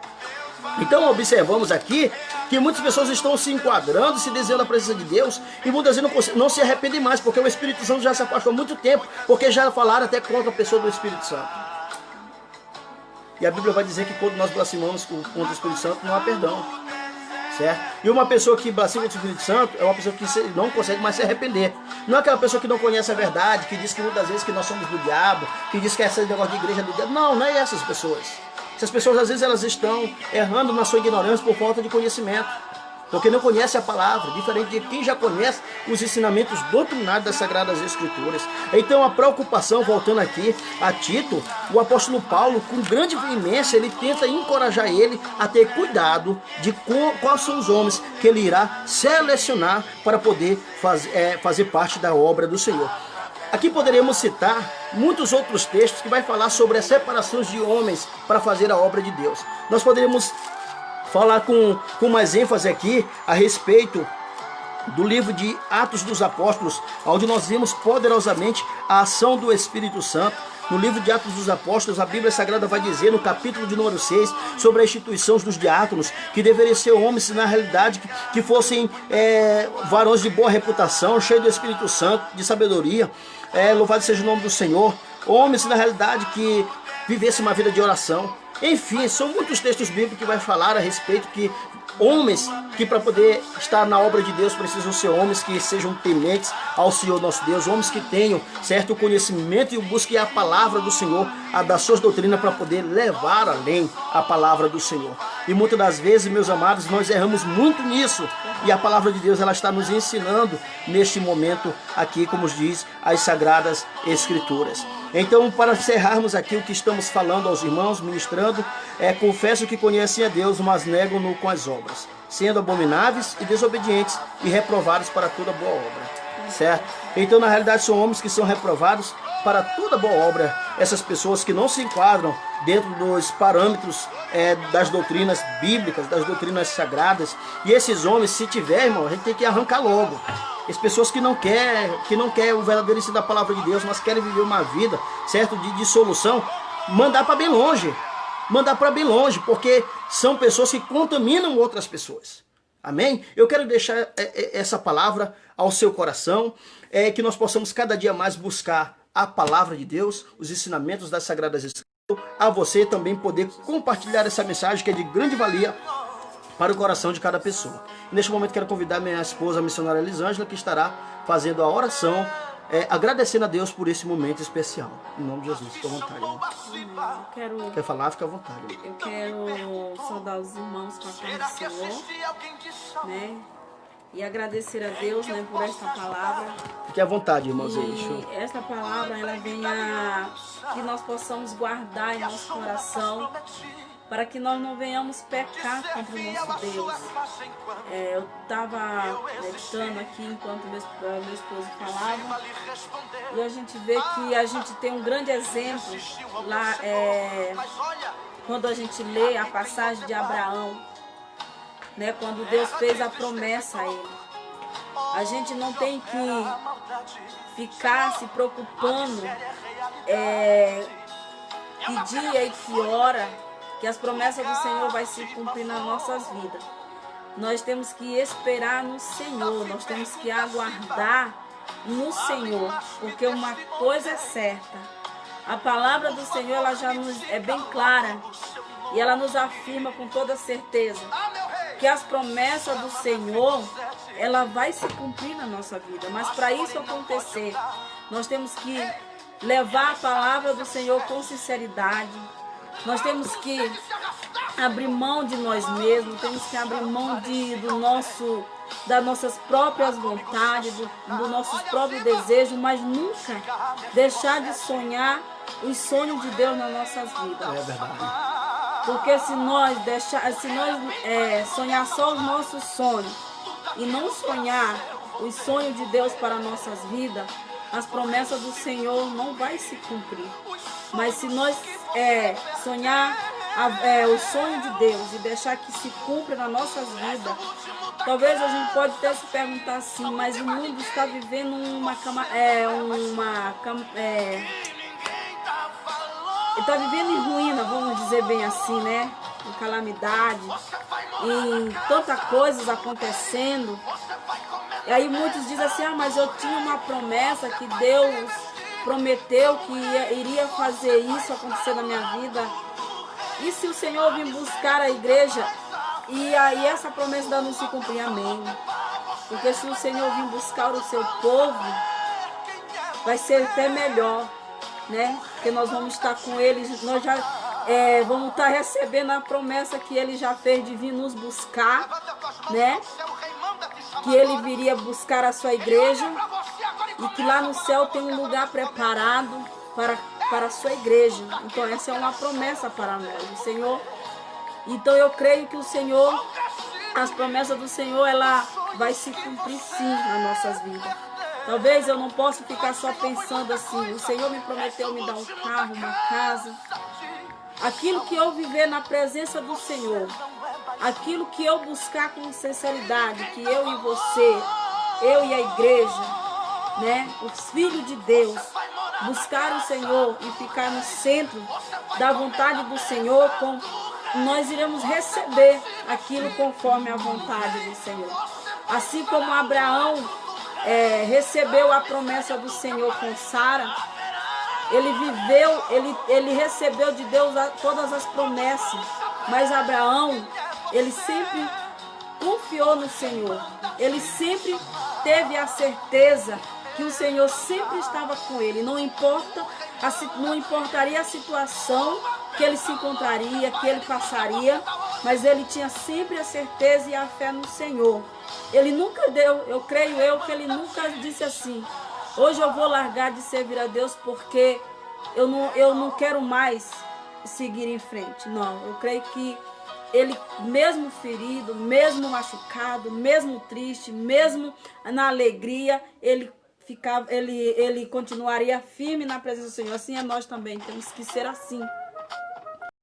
Então observamos aqui que muitas pessoas estão se enquadrando, se desviando da presença de Deus e muitas vezes não se arrependem mais, porque o Espírito Santo já se afastou há muito tempo, porque já falaram até contra a pessoa do Espírito Santo. E a Bíblia vai dizer que quando nós blasfemamos contra o Espírito Santo não há perdão, certo? E uma pessoa que blasfema contra o Espírito Santo é uma pessoa que não consegue mais se arrepender. Não é aquela pessoa que não conhece a verdade, que diz que muitas vezes que nós somos do diabo, que diz que esse negócio de igreja é do diabo. Não é essas pessoas. Essas pessoas às vezes elas estão errando na sua ignorância por falta de conhecimento, porque não conhece a palavra, diferente de quem já conhece os ensinamentos doutrinários das Sagradas Escrituras. Então a preocupação, voltando aqui a Tito, o apóstolo Paulo, com grande veemência, ele tenta encorajar ele a ter cuidado de quais são os homens que ele irá selecionar para poder fazer parte da obra do Senhor. Aqui poderíamos citar muitos outros textos que vai falar sobre as separações de homens para fazer a obra de Deus. Nós poderíamos falar com mais ênfase aqui a respeito do livro de Atos dos Apóstolos, onde nós vimos poderosamente a ação do Espírito Santo. No livro de Atos dos Apóstolos, a Bíblia Sagrada vai dizer, no capítulo de número 6, sobre a instituição dos diáconos, que deveriam ser homens, na realidade, que fossem varões de boa reputação, cheios do Espírito Santo, de sabedoria, louvado seja o nome do Senhor, homens, na realidade, que vivessem uma vida de oração. Enfim, são muitos textos bíblicos que vai falar a respeito que homens que para poder estar na obra de Deus precisam ser homens que sejam tementes ao Senhor nosso Deus, homens que tenham certo conhecimento e busquem a palavra do Senhor, a das suas doutrinas para poder levar além a palavra do Senhor. E muitas das vezes, meus amados, nós erramos muito nisso e a palavra de Deus ela está nos ensinando neste momento aqui, como diz as Sagradas Escrituras. Então, para encerrarmos aqui o que estamos falando aos irmãos, ministrando, confesso que conhecem a Deus, mas negam-no com as obras, sendo abomináveis e desobedientes e reprovados para toda boa obra, certo? Então, na realidade, são homens que são reprovados para toda boa obra, essas pessoas que não se enquadram dentro dos parâmetros das doutrinas bíblicas, das doutrinas sagradas, e esses homens, se tiver, irmão, a gente tem que arrancar logo. As pessoas que não quer o verdadeiro ensino da palavra de Deus, mas querem viver uma vida, certo, de dissolução, mandar para bem longe. mandar para bem longe, porque são pessoas que contaminam outras pessoas. Amém? Eu quero deixar essa palavra ao seu coração, que nós possamos cada dia mais buscar a palavra de Deus, os ensinamentos das Sagradas Escrituras, a você também poder compartilhar essa mensagem que é de grande valia para o coração de cada pessoa. E neste momento quero convidar minha esposa, a missionária Elisângela, que estará fazendo a oração, agradecendo a Deus por esse momento especial. Em nome de Jesus, fica à vontade. Quer falar? Fica à vontade. Eu quero saudar os irmãos com a paz do Senhor, né? E agradecer a Deus, né, por esta palavra. Fique à vontade, irmãos. E esta palavra, ela vem que nós possamos guardar em nosso coração, para que nós não venhamos pecar contra o nosso Deus. Eu estava meditando aqui enquanto meu esposo falava, e a gente vê que a gente tem um grande exemplo lá, quando a gente lê a passagem de Abraão, né, quando Deus fez a promessa a ele. A gente não tem que ficar se preocupando que dia e que hora que as promessas do Senhor vai se cumprir nas nossas vidas. Nós temos que esperar no Senhor, nós temos que aguardar no Senhor, porque uma coisa é certa, a palavra do Senhor ela já é bem clara, e ela nos afirma com toda certeza que as promessas do Senhor, ela vai se cumprir na nossa vida. Mas para isso acontecer, nós temos que levar a palavra do Senhor com sinceridade. Nós temos que abrir mão de nós mesmos, temos que abrir mão das nossas próprias vontades, dos nossos próprios desejos, mas nunca deixar de sonhar os sonhos de Deus nas nossas vidas. É verdade. Porque se nós sonhar só os nossos sonhos e não sonhar os sonhos de Deus para nossas vidas, as promessas do Senhor não vai se cumprir. Mas se nós sonhar os sonhos de Deus e deixar que se cumpra nas nossas vidas, talvez a gente pode até se perguntar assim, mas o mundo está vivendo está vivendo em ruína, vamos dizer bem assim, né? Em calamidade, em tantas coisas acontecendo. E aí muitos dizem assim, mas eu tinha uma promessa que Deus prometeu que iria fazer isso acontecer na minha vida. E se o Senhor vir buscar a igreja e aí essa promessa ainda não se cumprir? Amém. Porque se o Senhor vir buscar o seu povo, vai ser até melhor, né? Porque nós vamos estar com eles, nós já vamos estar recebendo a promessa que ele já fez de vir nos buscar, né? Que ele viria buscar a sua igreja e que lá no céu tem um lugar preparado para a sua igreja. Então essa é uma promessa para nós, o Senhor. Então eu creio que o Senhor, as promessas do Senhor, ela vai se cumprir sim nas nossas vidas. Talvez eu não possa ficar só pensando assim, o Senhor me prometeu me dar um carro, uma casa. Aquilo que eu viver na presença do Senhor, aquilo que eu buscar com sinceridade, que eu e você, eu e a igreja, né, os filhos de Deus, buscar o Senhor e ficar no centro da vontade do Senhor, nós iremos receber aquilo conforme a vontade do Senhor. Assim como Abraão recebeu a promessa do Senhor com Sara, ele recebeu de Deus todas as promessas, mas Abraão, ele sempre confiou no Senhor, ele sempre teve a certeza que o Senhor sempre estava com ele, não importaria a situação que ele se encontraria, que ele passaria, mas ele tinha sempre a certeza e a fé no Senhor. Ele nunca deu, eu creio que ele nunca disse assim, hoje eu vou largar de servir a Deus porque eu não quero mais seguir em frente. Não, eu creio que ele, mesmo ferido, mesmo machucado, mesmo triste, mesmo na alegria, ele continuaria firme na presença do Senhor. Assim é nós também, temos que ser assim.